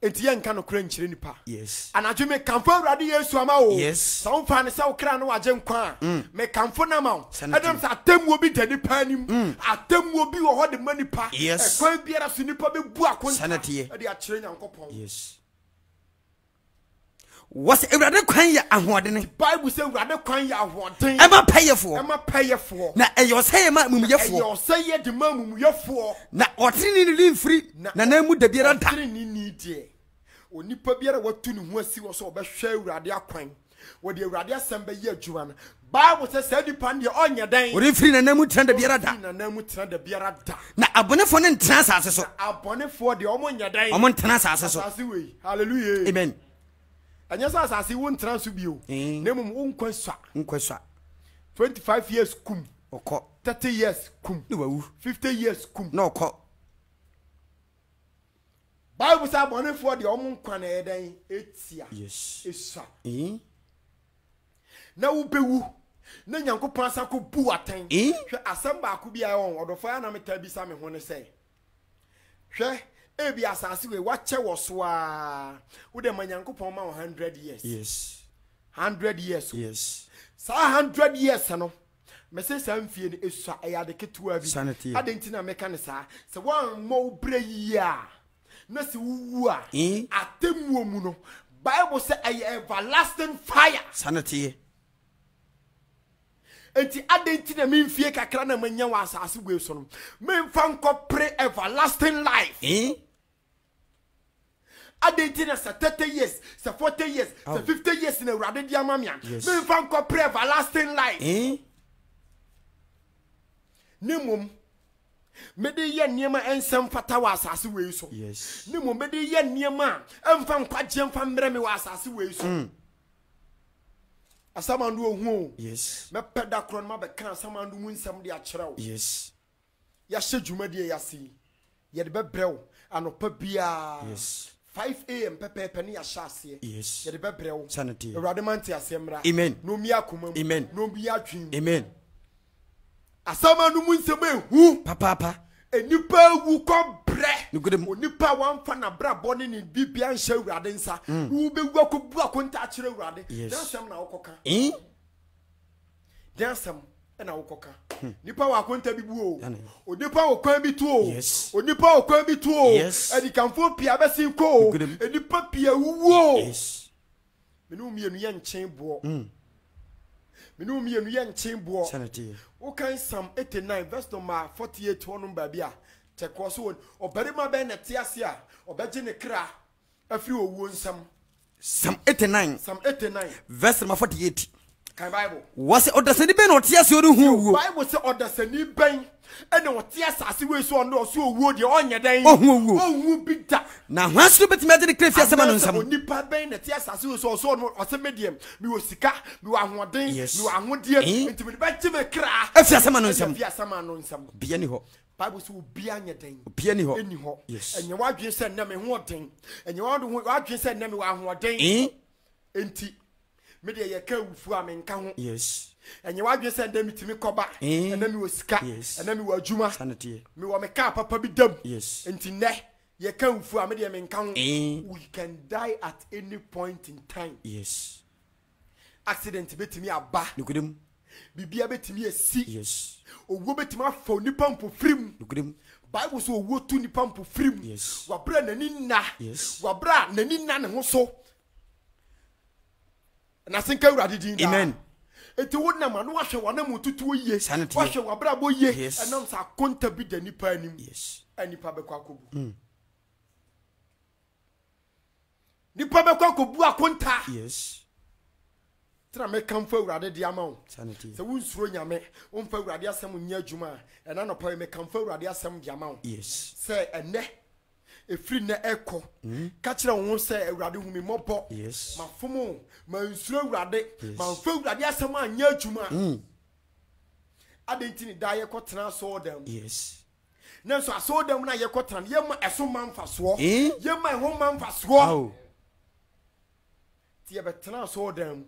Enti yan kan kura nchire nipa. Yes. Anadwo me kamfo awrade Yesu ama o. Yes. Sa wonfa ne sa wokra no waje nkwa. Me kamfo na ma. Sanity. Enam say atemmu obi tani pa nim. Atemmu obi wo ho de manipa. Yes. Ekwan biara so nipa be bu akonta. Sanity. E de a kire Nyankopon. Yes. Was every kwan ya ahoɔden Bible say awrade kwan ya ahoɔden. Ema payefo. Ema payefo. Na eyo say ma mumuyefo. Eyo say ye de ma mumuyefo. Na ɔtene ni limfiri na na mu da biara da. Ɔtene ni die. Onipa biara watu ne ho asi wo so obɛhwɛ awrade akwan. Wo de awrade asɛm bɛ ye adwuma no. Bible say say nipa ne ɔnyɛ dan. Ɔrefiri na na mu tena da biara da. Na na mu tena da biara da. Na abonefo ne ntena asase so. Abonefo de ɔmo nyɛ dan. Ɔmo ntena asase so. Asase wei. Hallelujah. Amen. Anya sa asase wo ntena so bio. Na mum wo nkwa Nkwaswa. 25 years kum. Ɔkɔ. 30 years kum. Ne wawu. 50 years kum. Na ɔkɔ. Bible say abonefo de ɔmo nkwa na ɛdan etia. Yes. Esua. Na Na ubewu na Nyankopon asa ko bu aten hwe asem ba ko bia on odofo ya na meta bi sa me ho ne se hwe e bi asase we wache wo so a wo de Nyankopon ma 100 years. Yes. 100 years. Yes. Sa 100 years no me se sa mfie ne esua e ya de ketua bi Sanity. adenti na meka ne sa se wan mo bre yi a na se wuwu a atemmuo mu no Bible say everlasting fire. Sanity. Enti adenti na memfie kakra na manya wa asase gwe so no memfa nkopre everlasting life. Adenti na 30 years, 40 years, 50 years na urade dia mamia. Memfa nkopre everlasting life. Nemum mede ye niema ensem fata wa asase we so. Yes. Nemum mede ye niema emfa nkwaje emfa mbre me wa asase we so. Asamandu ohu. Yes. Me peda kron ma be kan asamandu mu nsam de a kyerɛw. Yes. Ya hye dwumadie ya si. Ye de bebrew anopa bia. Yes. 5 am pepe ne ya hyase. Yes. Ye de bebrew. Sanity. Awurade mante asɛmra. Amen. No mi akoma mu. Amen. No bi atwin. Amen. Asamandu mu nsam ehu. Papa. Enipa wu ko bre. Onipa wanfa na bra bone ni bibia nhye Awurade nsa. Wo be wu akobu akonta akyere Awurade. Dansem na wokoka. Dansem na wokoka. Nipa wa akonta bibu o. Onipa wo kwan bi tu o. Onipa wo kwan bi tu o. Edi kanfo pia besi ko. Enipa pia wu o. Yes. Menu mienu ye nchen bo. Menu mienu ye nchen bo. Sanity. O kan Psalm 89 verse number 48 wonum ba bia. Check so obarima be na tiase a obeje ne kra afiri owuo nsam. Psalm 89. Psalm 89 verse number 48. Kan Bible. Was it odasani ben otiase oru hu? Bible say odasani ben ene otiase ase we so no so owuo de onye den. Ohu bi da. Na hwasu betimi ade krefia sema no nsam. Onipa ben na tiase ase we so no osemediem mi wo sika mi wo ahoden mi wo ahodie enti mi be me kra. Afia sema no nsam. Afia sema no nsam. Bia ni ho. Bible say obi anya den. Bia ni ho. Eni ho. Yes. Enye wadwen se na me ho den. Enye wadwen se na me wo ahoden. Enti me de ye ka wufu a me nka ho. Yes. Enye wadwen se na mitimi koba. Na mi wo sika. Na mi wo adwuma. Sanity. Me wo me ka papa bi dam. Yes. Enti ne ye ka wufu a me de me nka ho. We can die at any point in time. Yes. Accident betimi aba. Nukudem. Bibia betimi esi. Yes. Owo betimi afa onipa mpofrim. Nukudem. Bible so owo tu nipa mpofrim. Yes. Wabra nani na. Yes. Wabra nani na ne ho so. Na senka Awurade din da. Amen. Eti wona ma no ahwe wana mututu ye. Sanity. Wahwe wabra bo ye. Yes. Enam sa konta bi da nipa anim. Yes. Anipa be kwa kobu. Nipa be kwa kobu akonta. Yes. Tena me kamfo awurade de ama wo. Sanity. Se wunsuro nyame, wonfa awurade asem nya adwuma, ena no pa me kamfo awurade asem de ama wo. Yes. Se ene efri na eko ka kire wo se awurade hu me mobo. Yes. Mafomo, mansuro awurade, manfa awurade asem anya adwuma. Adentini da ye kotena so dem. Yes. Nanso aso dem na ye kotena ye ma eso manfa so. Ye ma ho manfa so. Aw. Ti ye betena so dem.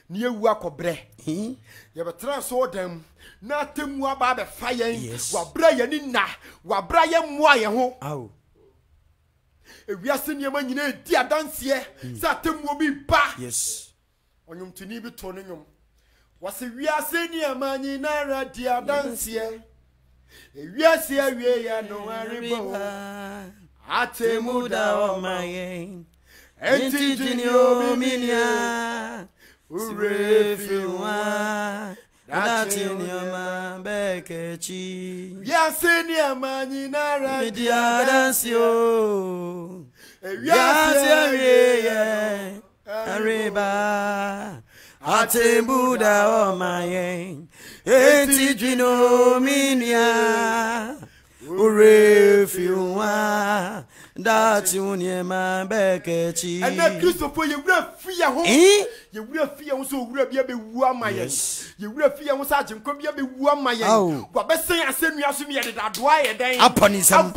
Ni ewu akobre. Ye betena so dem. Na temu aba be fa yen. Wa bra ye ni na, wa bra ye moa ye ho. Aw. Ewiase niema nyina edi adanse sa temu obi ba. Yes. Onyum tuni bi to no nyum. Wase wiase niema nyina radi adanse. Ewiase awie ya no aribo. Atemu da o mayen. Enti jinio minia. Urefiwa. Datiniyama bekechi. Wiase niema nyina radi adanse o. Ewiase awie ya ariba. Atembuda o mayen. Enti jino minia. Urefiwa. Dati unyema bekechi. Ene Christopher ye wura fia ho. Ye wura fia ho so wura bia be wu amayen. Ye wura fia ho so agenko bia be wu amayen. Wa be sen asenua so me ye da doa ye den. Aponinsam.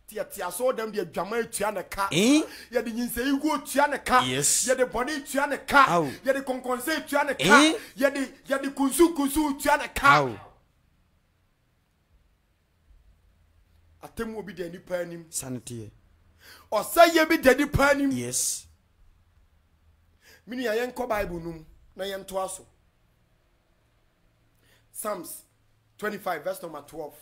Tia so dem de adwama etua ne ka. Ye de nyinse igu etua ne ka. Ye de body etua ne ka. Ye de konkonse etua ne ka. Ye de kunsu etua ne ka. Atemu obi de ni panim. Sanity. O say ye bi de ni panim. Yes. Mini ya yenko Bible num na yento aso. Psalms 25 verse number 12.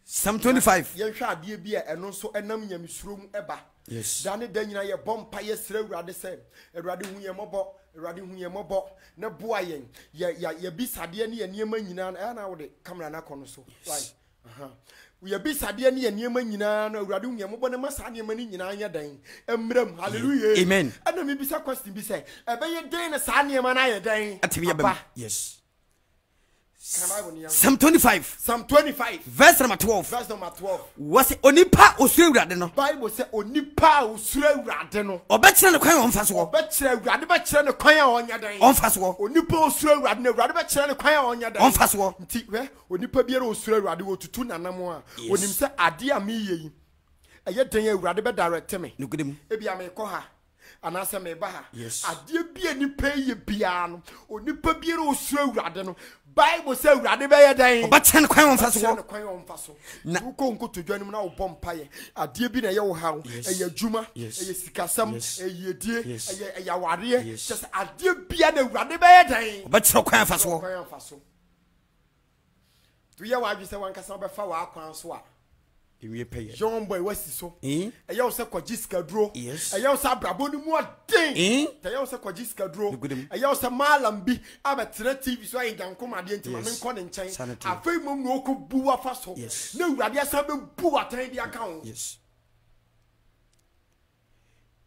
Psalm 25. Yen hwa ade bi e eno so enam nyamisurom eba. Yes. Dane da nyina ye bompa ye sere awurade se awurade hu ye mobo, awurade hu ye mobo na boa yen. Ye bisade ne ye niema nyina na wo de camera na kono so. Like we bisade ne ye niema nyina na awurade hu ye mobo na masa niema ni nyina anya dan. Emram hallelujah. Amen. Ana me bisa question bi say ebe ye den na sa niema na ye dan. Atimi ba. Yes. Psalm 25. Psalm 25. Verse number 12. Verse number 12. Was onipa osuru awurade no. Bible say onipa osuru awurade no. Obekire ne kwan onfa so. Obekire awurade be kire ne kwan a onya dan. Onfa so. Onipa osuru awurade ne awurade be kire ne kwan a onya dan. Onfa so. Nti we onipa biara osuru awurade wo tutu nanam a onim se ade a me yi. Eye den awurade be direct me. Nugudem. Ebia me ko ha. Anasa me ba ha. Yes. Ade bia nipa ye bia no. Onipa biara osuru awurade no. Bible say awurade be ye dan. Obekire ne kwan onfa so. Na uko nkoto dwanim na wo bompa ye. Ade bi na ye wo ha. Eye adwuma, eye sikasam, eye die, eye aware. Just ade bia na awurade be ye dan. Obekire kwan onfa so. Do ye wa adwi se wan kasa be fa wa akwan so a. Ewie pay. Young boy wasi so. Eye wo se kwajiska duro. Yes. Eye wo se abrabo ni mu aden. Eye wo se kwajiska duro. Eye wo se malam bi abetre TV so ayi jankom ade ntima me nko ne nchen. Afei mom no ko bu afa so. Na awurade asa be bu atan di aka ho. Yes.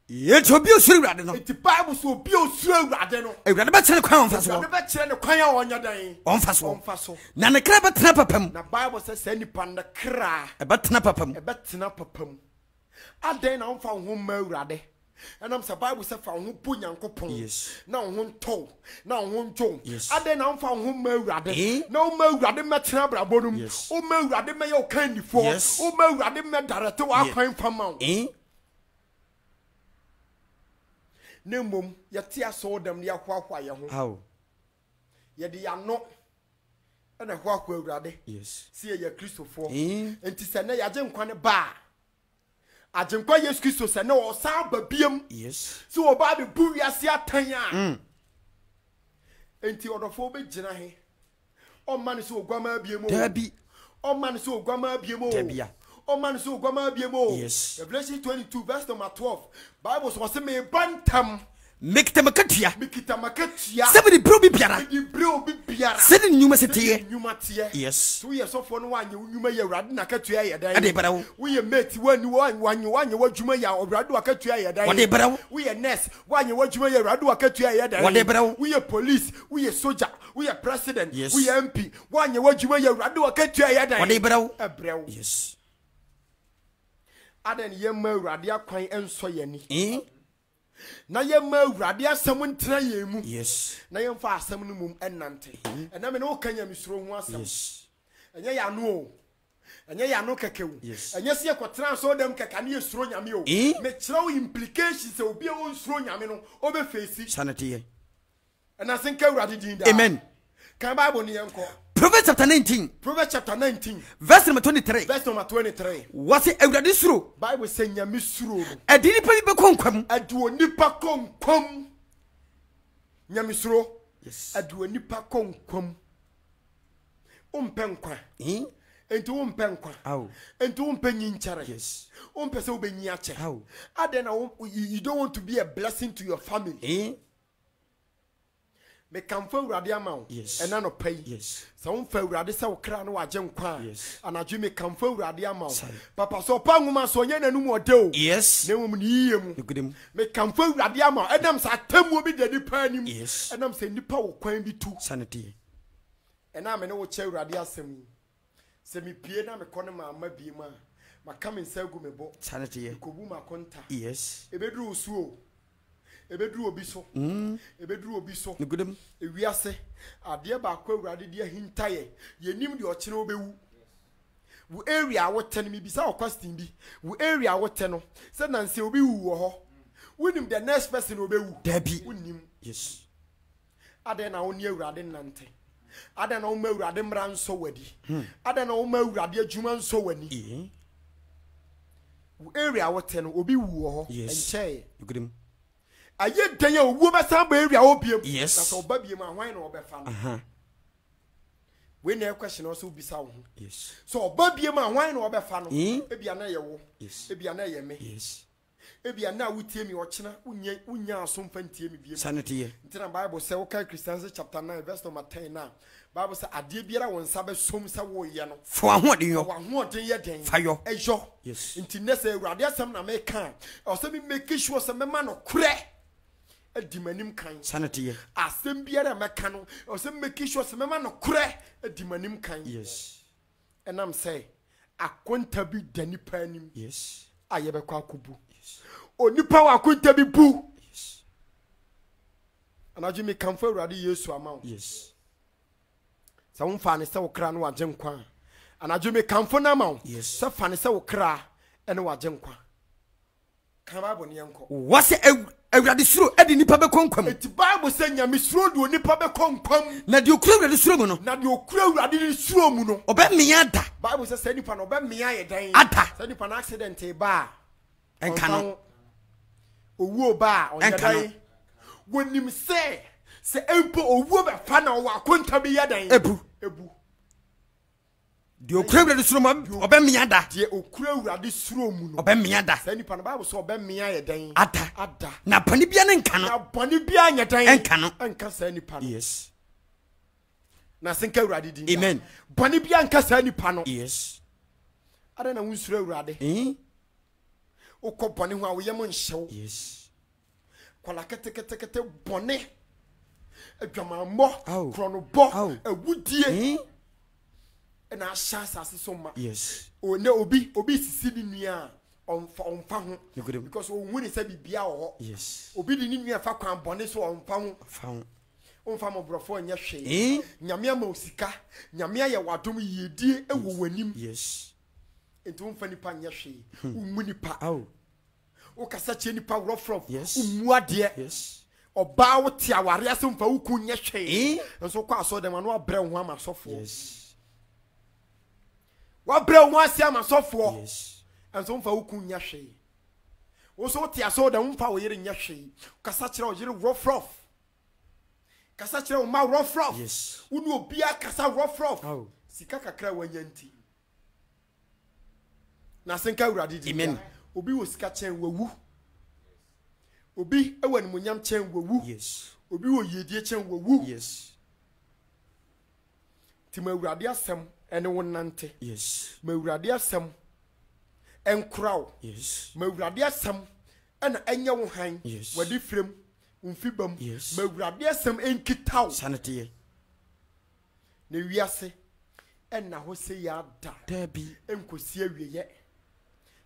Yet obi osuru awurade no. It Bible so obi osuru awurade no. Awurade be kire ne kwan onfa so. Awurade be kire ne kwan a onya dan. Onfa so. Na ne kra be tena papam. Na Bible says say nipa na kra. E be tena papam. E be tena papam. Adan na onfa ho ma awurade. Enam say Bible say fa ho po Nyankopon. Yes. Na ho nto, na ho njo. Yes. Adan na onfa ho ma awurade. Na o ma awurade metena brabonum. O ma awurade me ye o kan nifo. O ma awurade me darete wa kwan fama o. Nemom yati aso dem ne ahwahwa ye ho. How? Ye de ya no na ahwahwa awurade. Yes. Si ye Kristofo. Enti se na ya nkwa ne ba. Ajenkwa Yesu Kristo se na o san ba biem. Yes. Si o ba be bu wiase atan a. Enti odofo be gina he. O man se ogwama biem o. Dabi. O man se ogwama biem o. Dabia. O man so gwama biemo. Yes. Revelation 22 verse number 12. Bible so say me bantam mekita makatua Seven bro bi biara sedi nyuma setiye yes so ye so for no wanye nyuma ye urade na katua ye dan ade bara wo we mate wani wanye wadwuma ya urade wa katua ye dan ade bara wo we nurse wanye wadwuma ya urade wa katua ye dan ade bara wo we police we soldier we president we MP wanye wadwuma ya urade wa katua ye dan ade bara wo ebrew yes aden ye ma urade akwan enso ye ni na ye ma urade asem ntena ye mu yes na ye mfa asem no mum enante ena me no kanya misuro ho asem yes enya ya no o enya ya no kekewu enya se ekotran so dem keka na ye suro nyame o me kirawo implications e obi e won suro nyame no obe face sanity ye ena senka urade din da amen kan bible ni enko Proverbs chapter 19 verse number 23 what's Ewurade suro Bible say nyame suro adi nipa bi bekonkwam adi onipa konkwam nyame suro yes adi onipa konkwam umpenkwa enti umpenkwa aw enti umpenyinchare yes umpese ubenyiache aw adena you don't want to be a blessing to your family me kamfa urade ama yes ena no pay yes so umfa urade se wo kra no waje nkwa yes anadwe me kamfa urade ama papa so pa nwuma so nya nanu ode o yes na wum ni yiye mu nugudem me kamfa urade ama enam sa tamu obi de nipa anim yes enam se nipa wo kwan bi tu sanity ena me ne wo che urade asem se me pie na me kono ma bi ma maka me nsa gu me bo sanity ko bu ma konta yes ebedru osuo ebedru obi so ebedru obi so nugudem ewiase ade ba kwa urade de ahintaye yenim de okire obewu wo area wote no mibisa o question bi wo area wote no se nanse obi wu wo ho wonim the next person obewu dabi wonim yes ade na woni urade nante ade na wo ma urade mra nso wadi ade na wo ma urade adwuma nso wani wo area wote no obi wu wo ho enche nugudem aye danya owu be san ba area obiem yes na so ba biem ahwan na obefa no we na question also bisa wo yes so oba biem ahwan na obefa no ebia na ye wo yes ebia na ye me yes ebia na wutie mi ochina unya asomfa ntie mi biem sanity ntina bible say okay Christians chapter 9 verse number 10 na bible say ade biara won sa be som sa wo ye no fo ahoden yo wo ahoden ye den fayo ejo yes ntinne say urade asem na me kan o say me make sure say me ma no kure edimanim kan sanity asem biara meka no o say make sure say me ma no kure edimanim kan yes enam say akonta bi dani panim yes ayebekwa akobu onipa wa akonta bi bu yes anaji me kamfa urade yesu ama yes sa wonfa ne se wo kra no waje nkwa anaji me kamfo na ama yes sa fa ne se wo kra ene waje nkwa kan bible ne enko what's Ewurade suro adi nipa bekonkwam eti bible say nyame suro do nipa bekonkwam na de okura Ewurade suro mu no na de okura urade ni suro mu no obe mia da bible say nipa no obe mia ye dan ada say nipa na accident e ba enka no owu ba on enka no wonim se empo owu be fa na wo akonta bi ye dan ebu de okura Ewurade suro mu obe mia da de okura urade suro mu no obe mia da say nipa no bible say obe mia ye dan ada na pani bia ne nka no na boni bia nya dan enka no enka say nipa no yes na senka urade din amen boni bia enka say nipa no yes ada na wunsuro urade ukọ boni ho a wo yem nhyew yes kwala kete boni adwamambo Oh. kronobo Oh. awudie na asasa asesoma yes o ne obi sisi ni nua onfa ho nugudem because o hu ni se bibia ho yes obi di ni nua fa kwan boni so onfa ho found onfa mo brofo nya hwe nyame ama osika nyame aye wadom yedie ewo wanim yes enti onfa nipa nya hwe umu nipa oh o kasa che nipa rofrof yes umu ade yes oba wo ti aware asem fa wuku nya hwe enso kwa so dem no abre ho ama sofo yes wa bre ho ase ama sofo yes enso mfa wuku nya hwe wo so ti aso dem mfa wo yire nya hwe kasa kire wo yire rofrof kasa kire wo ma rofrof yes unu obia kasa rofrof oh sika kakra wanya nti na senka urade di amen obi wo sika chen wawu Obi ewa ni munyam chen wowu. Yes. Obi wo yedie chen wowu. Yes. Ti ma Awurade asem ene wonante. Yes. Ma Awurade asem enkraw. Yes. Ma Awurade asem ena enye wo han. Yes. Wadi frem umfibam. Yes. Ma Awurade asem enkitaw. Sanity. Ne wiase ena ho se ya da. Debi. Enkosi awieye.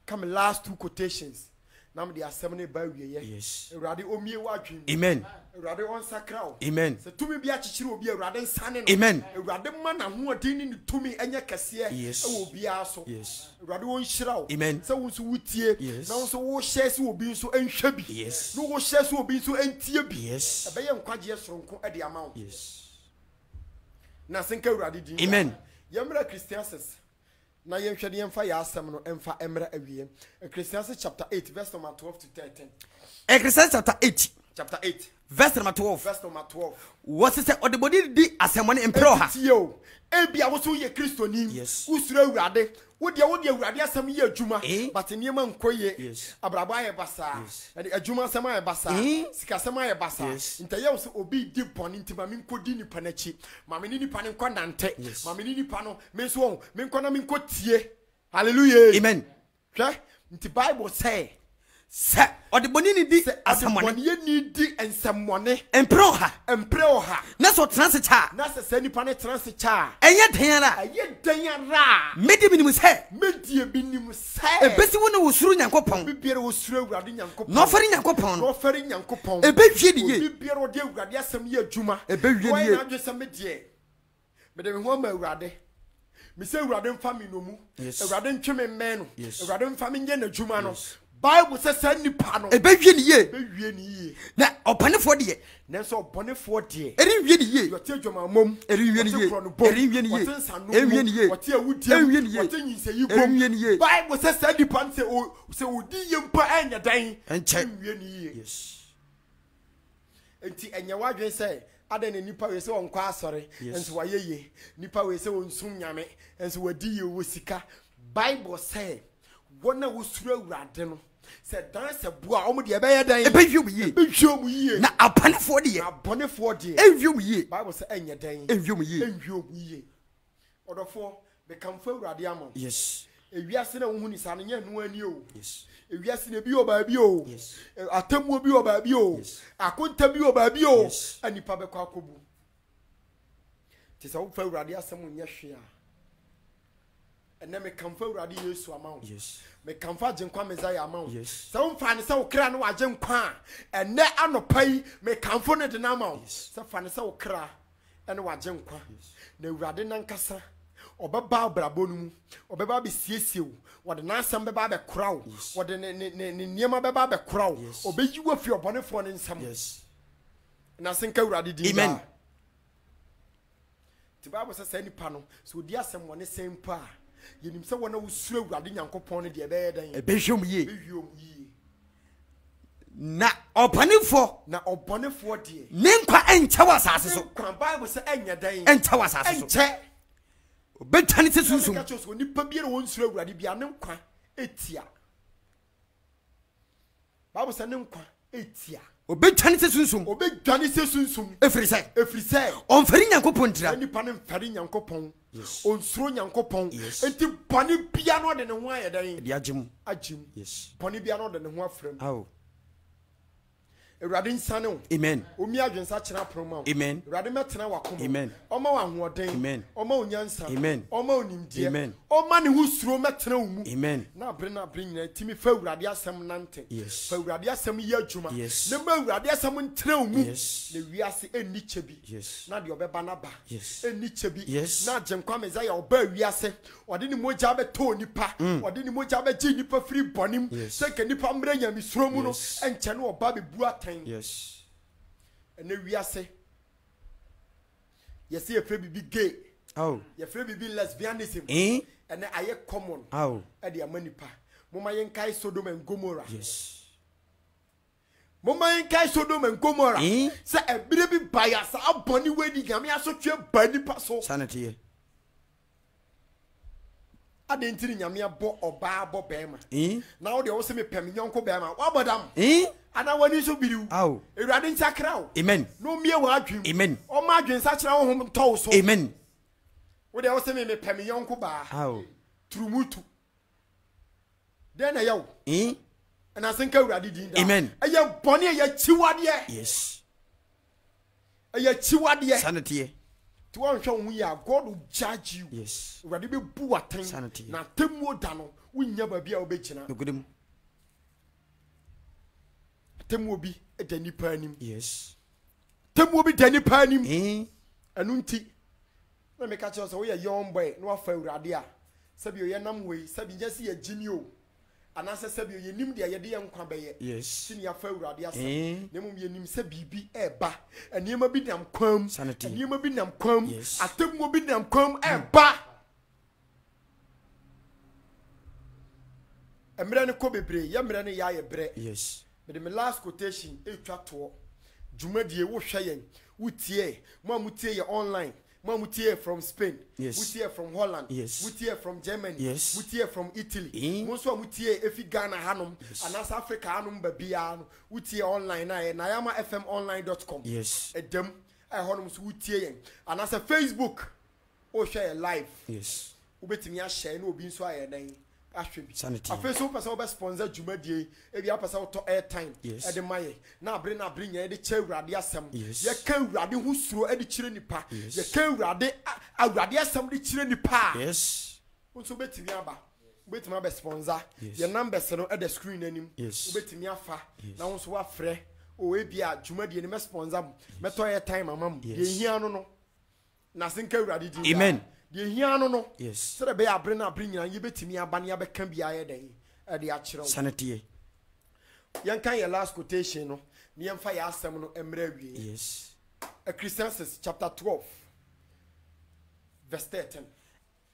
Come last two quotations. Nam de asem ne ba awieye. Yes. Awurade omie wadwen. Amen. Awurade on sakraw. Amen. Se tumi bi achichiri obi Awurade nsane no. Amen. Awurade ma na ho odin ni tumi enye kese Yes. e obi aso. Yes. Awurade won hyiraw. Amen. Se wo nso wutie. Yes. Na wo nso wo share se obi nso enhwe bi. Yes. No wo share se obi nso entie bi. Yes. Ebeye nkwaje soronko e de ama wo. Yes. Na senka Awurade din. Amen. Yemra Christianses. Na yenhwede yemfa ya asem no emfa emra awie. Ecclesiastes chapter 8 verse number 12 to 13. Ecclesiastes chapter 8. Chapter 8 verse number 12. verse number 12. What is the body di asemone empro ha? Yo. Ebia wo so ye Kristoni. Yes. Usura Awurade. Wo de Awurade asem ye adwuma. But niema nkoye. Yes. Abraba aye basa. E adwuma asem aye basa. Sika asem aye basa. Ntaye wo so obi di boni ntima me nkodi ni panachi. Ma me ni nipa ne nkɔnante. Ma me ni nipa no me so won. Me nkɔna me nkotie. Hallelujah. Amen. Hwɛ. Nti Bible say se odeboni ni di asemone ni di ensemone empro ha na so transe cha na se nipa ne transe cha enye denara medi minimu se medie binimu se ebesi wona wosuru nyankopon bibiere wosuru Awurade nyankopon no fari nyankopon no fari nyankopon ebehwie die bibiere ode Awurade asem ye adwuma ebehwie die na adwesa medie mede me ho ma Awurade me se Awurade mfa me no mu Awurade ntwe me men no Awurade mfa me nye na adwuma no Bible says send nipa no ebehwie ni ye behwie ni ye na opanefo de nanso opanefo de erinwie ni ye yote adwuma mom erinwie ni ye erinwie ni ye erinwie ni ye wote awudie erinwie ni ye wote nyinsayi bom erinwie ni ye Bible says send nipa no se odi ye mpa anya dan enwie ni ye yes enti enya wadwen say ada ne nipa we se onkwa asore enso wayeye nipa we se onsum nyame enso wadi ye wo sika Bible say wona wo sura Awurade no se dan se boa omo de ebeye dan ebehwie mu ye na apanefo de enwie mu ye Bible say enya dan enwie mu ye odofo be kamfo Awurade ama yes ewiase na wo hu ni sa no nya nu ani o yes ewiase na bi o ba bi o yes atamu bi o ba bi o akonta bi o ba bi o anipa be kwa kobu ti sa wo fa Awurade asem nya hwe a ene me kamfo Awurade Yesu ama wo yes me kamfa Jenkwa Messiah ama wo yes sa wo fa ne sa wo kra no wa Jenkwa ene anopai me kamfo ne de na ama wo sa fa ne sa wo kra ene wa Jenkwa na Awurade nankasa obeba brabo no mu obeba be siesie wo wode na asam beba be kora wo wode ne niema beba be kora wo obeyi wo fi obonefo ne nsam yes na senka Awurade di amen ti Bible say nipa no so di asem woni sempa yenim se wona wosuru Awurade nyankopon ne de ebeye dan ebehwie mu ye na opanefo de ne nkwa enchewa asase so kwa Bible say enya dan enchewa asase so obetani se sunsum ka cho nipa biere won suru Awurade bia ne nkwa etia Bible say ne nkwa etia obetani se sunsum efiri se onfari nyankopon tira nipa ne mfari nyankopon onsuro nyankopon enti bone bia no de ne ho ayedan de agim yes bone bia no de ne ho afram aw Awurade nsane wo amen omi adwensa kyena proma amen Awurade metena wakoma amen oma wa hoɔden amen oma onyansa amen oma onimdie amen oma ne ho suro metena wo mu amen na abre nyina timi fa Awurade asɛm nante fa Awurade asɛm yɛ adwuma ne ma Awurade asɛm ntena wo mu na wiase enni kyebi na de obɛba na ba enni kyebi na Jenkwa Messiah oba wiase ɔde ne mogya bɛtɔ nipa ɔde ne mogya bɛgye nipa firi bɔnim sɛ ke nipa mra nyame suro mu no enkyɛ ne oba bebu atan yes ene wiase yesi ye bibi gay ye bibi lesbianism ene aye common e de amanipa moma yen kai Sodom and Gomorrah yes moma yen kai Sodom and Gomorrah se ebire bi bias aboni wedi nyame asotwe ba nipa so sanity adentiri nyame abo oba abo bema na wo de wo se me pem nyonko bema wa bodam ana wani so biriu aw ewurade nchakra o amen no mie wa adwem amen o ma adwen sachra wo hom to so amen wo de wo se me pem yonko ba aw turumutu den na yawo na senka ewurade din da amen eye bone eye chiwade yes eye chiwade sanity to won hwe wo ya God will judge you yes ewurade be bu atan na temu da no wunya ba bia wo be kina nugudum temu obi da nipa anim yes temu obi da nipa anim anu nti na me ka che so wo ye young boy no afa ewurade a sabi o ye nam wei sabi nyase ye gini o anase sabi o ye nim de ye de ye nkwa beye yes sini afa ewurade asa na mum ye nim se bibi eba eniema bi nam kwam eniema bi nam kwam atemu obi nam kwam eba emre ne ko bebre ye emre ne ya ye bre yes but the last quotation etwa to djumadie wo hweyen wutie mo amutie ye online mo amutie from Spain wutie from Holland wutie from Germany wutie from Italy mo so amutie efi Ghana hanom anas Africa hanom ba bia no wutie online na yamafmonline.com edem honom so wutie yen anas Facebook o share live ubetimi a share na obi nso ayedan ahwebi afeso pesa oba sponsor djumadie e bia pesa to airtime e de maye na abre nya e de che awurade asem ye ka awurade hu suro e de kire nipa ye ka awurade asem de kire nipa unso betimi aba ubetimi aba sponsor ye numbers no e de screen anim ubetimi afa na unso wa frɛ o e bia djumadie ne me sponsor me to airtime amam ye hia no na senka awurade di amen the hiano no so the be abre na abre nyina ye betimi aba ne abeka bia ye den e de a kire sanity yan kan your last quotation no ne yan fa ya asem no emra wie Ecclesiastes chapter 12 verse 13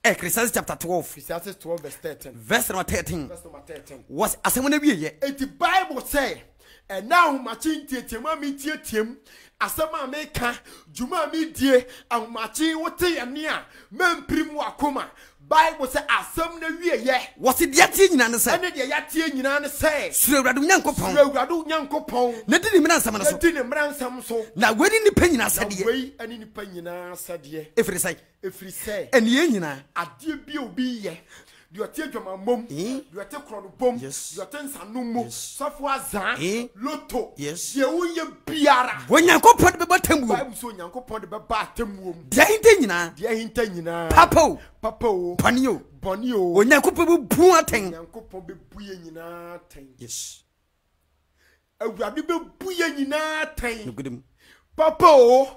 Ecclesiastes chapter 12 Ecclesiastes 12 verse 13 verse number 13 was asem na wie ye the Bible say and now machin tietema mi tietiem asema meka juma mi die ahmachi wote yane a memprim wakoma Bible say asem na wie ye was it tie nyina ne say ene de ya tie nyina ne say sura awurade nyankopɔn na di ni mra nsam na so di ni mra nsam so na weni ni pa nyina sade wei ani ni pa nyina sade efiri say ene ye nyina ade bi obi ye du ate dwama mom du ate krono bom du ate nsanu mo safo azan loto ye woye biara wonyankopɔn de beba tamu Bible so nyankopɔn de beba tamu de hinta nyina papa o boni o wonyankopɔn bu aten nyankopɔn be bu ye nyina ten awurade be bu ye nyina ten nugudum papa o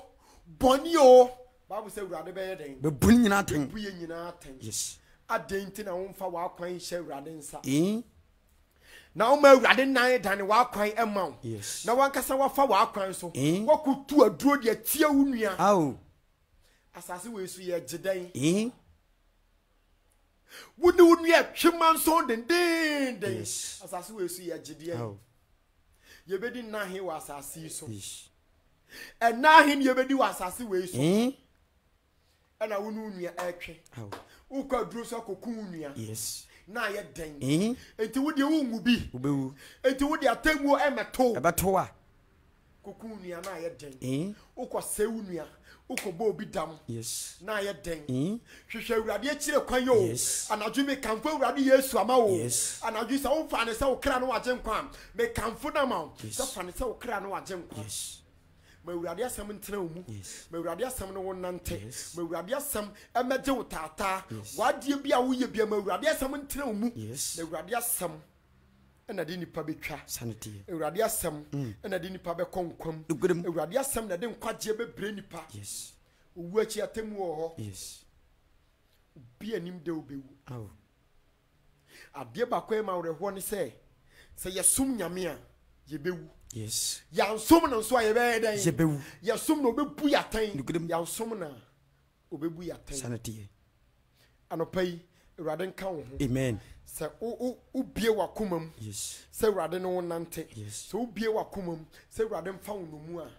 boni o Bible say awurade be ye den be bu nyina ten bu ye nyina ten adenti na won fa wa kwan hye awurade nsa na o ma awurade nan dan wa kwan ema na wan kasa wa fa wa kwan so wakutu aduro de atia wunua aw asase we su ye gidan wuni wunua hweman so den asase we su ye gidan ye bedi na he wa asase so and na he ye bedi wa asase we so ana wunu nua etwe uka duro so koku nua na ye den enti wo de wo bi obewu enti wo de atamu emeto ebeto a koku nua na ye den ukọ sewu nua ukọ bo obi dam na ye den hwehwe awurade akire kwan yo anadwo me kamfo awurade Yesu ama wo anadwo se wo fa ne se wo kra no waje nkwa me kamfo na ma se fa ne se wo kra no waje nkwa ma awurade asem ntena mu ma awurade asem no wonante ma awurade asem emeje wo tata wadie bia wo ye bia ma awurade asem ntena mu na awurade asem ena de nipa betwa sanity awurade asem ena de nipa be konkwam awurade asem na de nkwaje bebre nipa owu achi atemu ho bi anim de obewu ade ba kwa ma wore ho ne se yesum nyame a yebewu ya nsom no so ayebe den yebewu ya som no obebu yatan ya nsom na obebu yatan sanity anopai awurade nka wo ho amen se o bie wakomam se awurade no nante se o bie wakomam se awurade mfa wo no mu a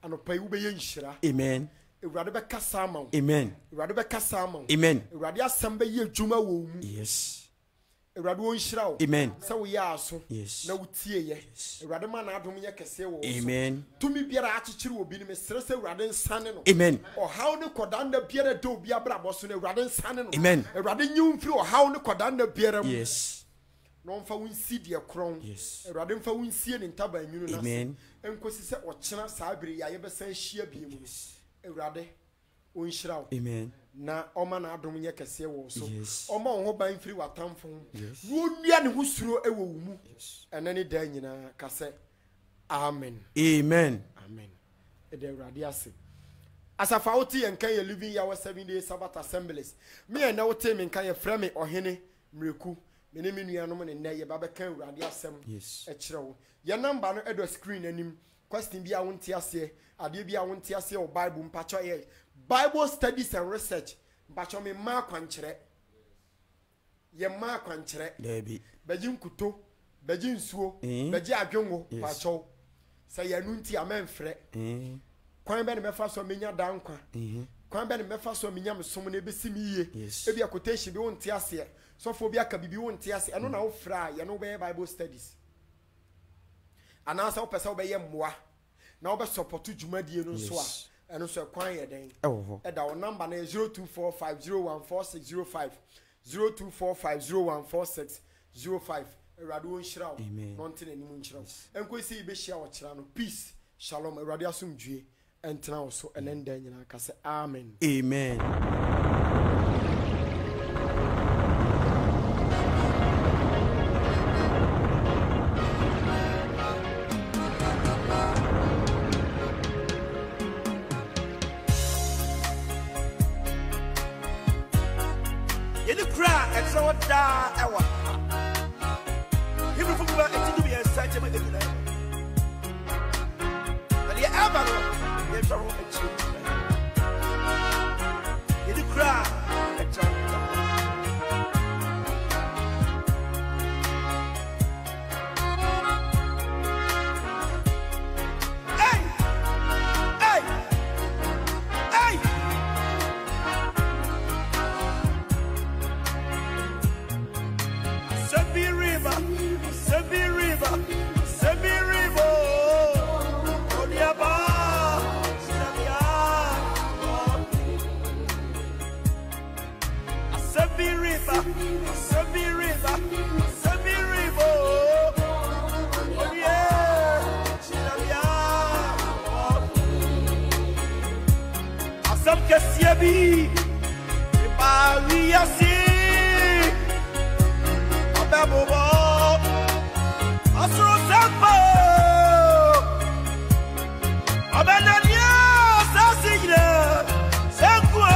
anopai wo be yenhyira amen awurade be kasa ma wo amen awurade be kasa ma wo amen awurade asem be ye dwuma wo mu Ewurade wo nhyira wo. Amen. Sɛ wo yɛ aso. Yes. Na wo tie ye. Ewurade ma na adom yɛ kɛse wo. Amen. Tumi biara akyekyere wo bi ne mesrɛ sɛ Ewurade nsane no. Amen. Ɔhaw ne kɔdanda biara de obi abrabɔ so na Ewurade nsane no. Amen. Ewurade nyi mfiri ɔhaw ne kɔdanda biara mu. Yes. No mfa wo nsi deɛ kron. Yes. Ewurade mfa wo nsie ne ntaba nwunu na. Amen. Enkosi sɛ ɔkyena saa bere ya yɛbɛsan hyia bi mu. Ewurade wo nhyira wo. Amen. Na ɔma na adom nyɛ kɛse wo so. Yes. Ɔma wo ho ban firi watamfo ho. Yes. Na onua ne ho suro ɛwɔ wo mu. Ɛna ne da nyinaa ka sɛ amen. Amen. Amen. Ɛda Ewurade ase. Asafa wote yɛn kan yɛ living Yahweh 7-day Sabbath assemblies. Me yɛn na wote me kan yɛ frɛ me ɔhene mreku. Me ne me nuanom ne nnɛ yɛ ba bɛka Ewurade asɛm. Yes. Ɛkyerɛ wo. Yɛn number no ɛdɔ screen anim. Question bi a wonte ase, ade bi a wonte ase o Bible mpacho ye. Bible studies and research. Mpacho me ma kwankyerɛ. Ye ma kwankyerɛ. Debi. Beji nkuto, beji nsuo, beji adwongo mpacho. Sɛ yɛ nu nti amemfrɛ. Kwan bɛ ne mefa so menya dankwa. Kwan bɛ ne mefa so menya mesom na ebesi mi yie. Ebi akotation bi wonte ase. Sofo bi aka bibi wonte ase. Ɛno na wo fra ye no bɛ Bible studies. Anasa wo pesa wo be ye mmoa na wo be support dwumadie no so a eno so kwan ye den eda wo number na 0245014605 0245014605 Ewurade wo nhyira wo no ntene anim nhyira wo enkosi be hia wo kyera no peace shalom Ewurade asomdwie entena wo so enenda nyina ka se amen. Amen. Ewa. Even from where it to be a sight of the good. And you ever you trouble with you. You cry at Hey! Hey! Hey! Sebi river, Odiaba, Sinabia, Sebi river, Odia, Sinabia, Asam Kasiabi, Pariasi, Ababobo. Asro Sampo Abenania Sasigna Sanko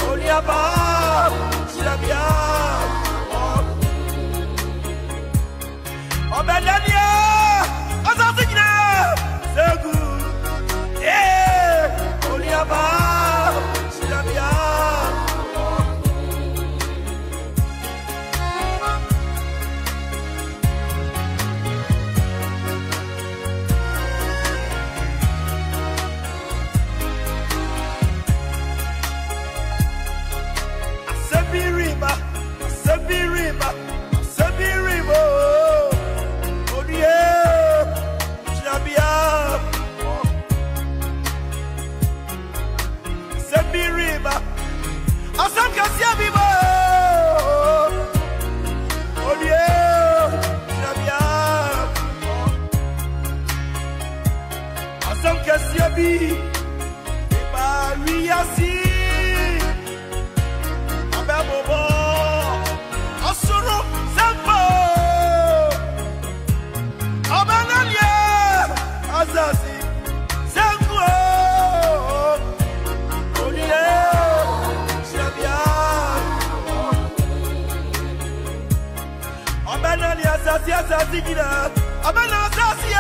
Oliaba Silabia Abenania Sasigna Sanko Oliaba Silabia Asam Kasia Bibo Olie Nabia Asam Kasia Bi Bariasi Ababobo Asuru Sampo Abanania Azasi Sanko Olie Abana ni asasi asasi gina abana asasi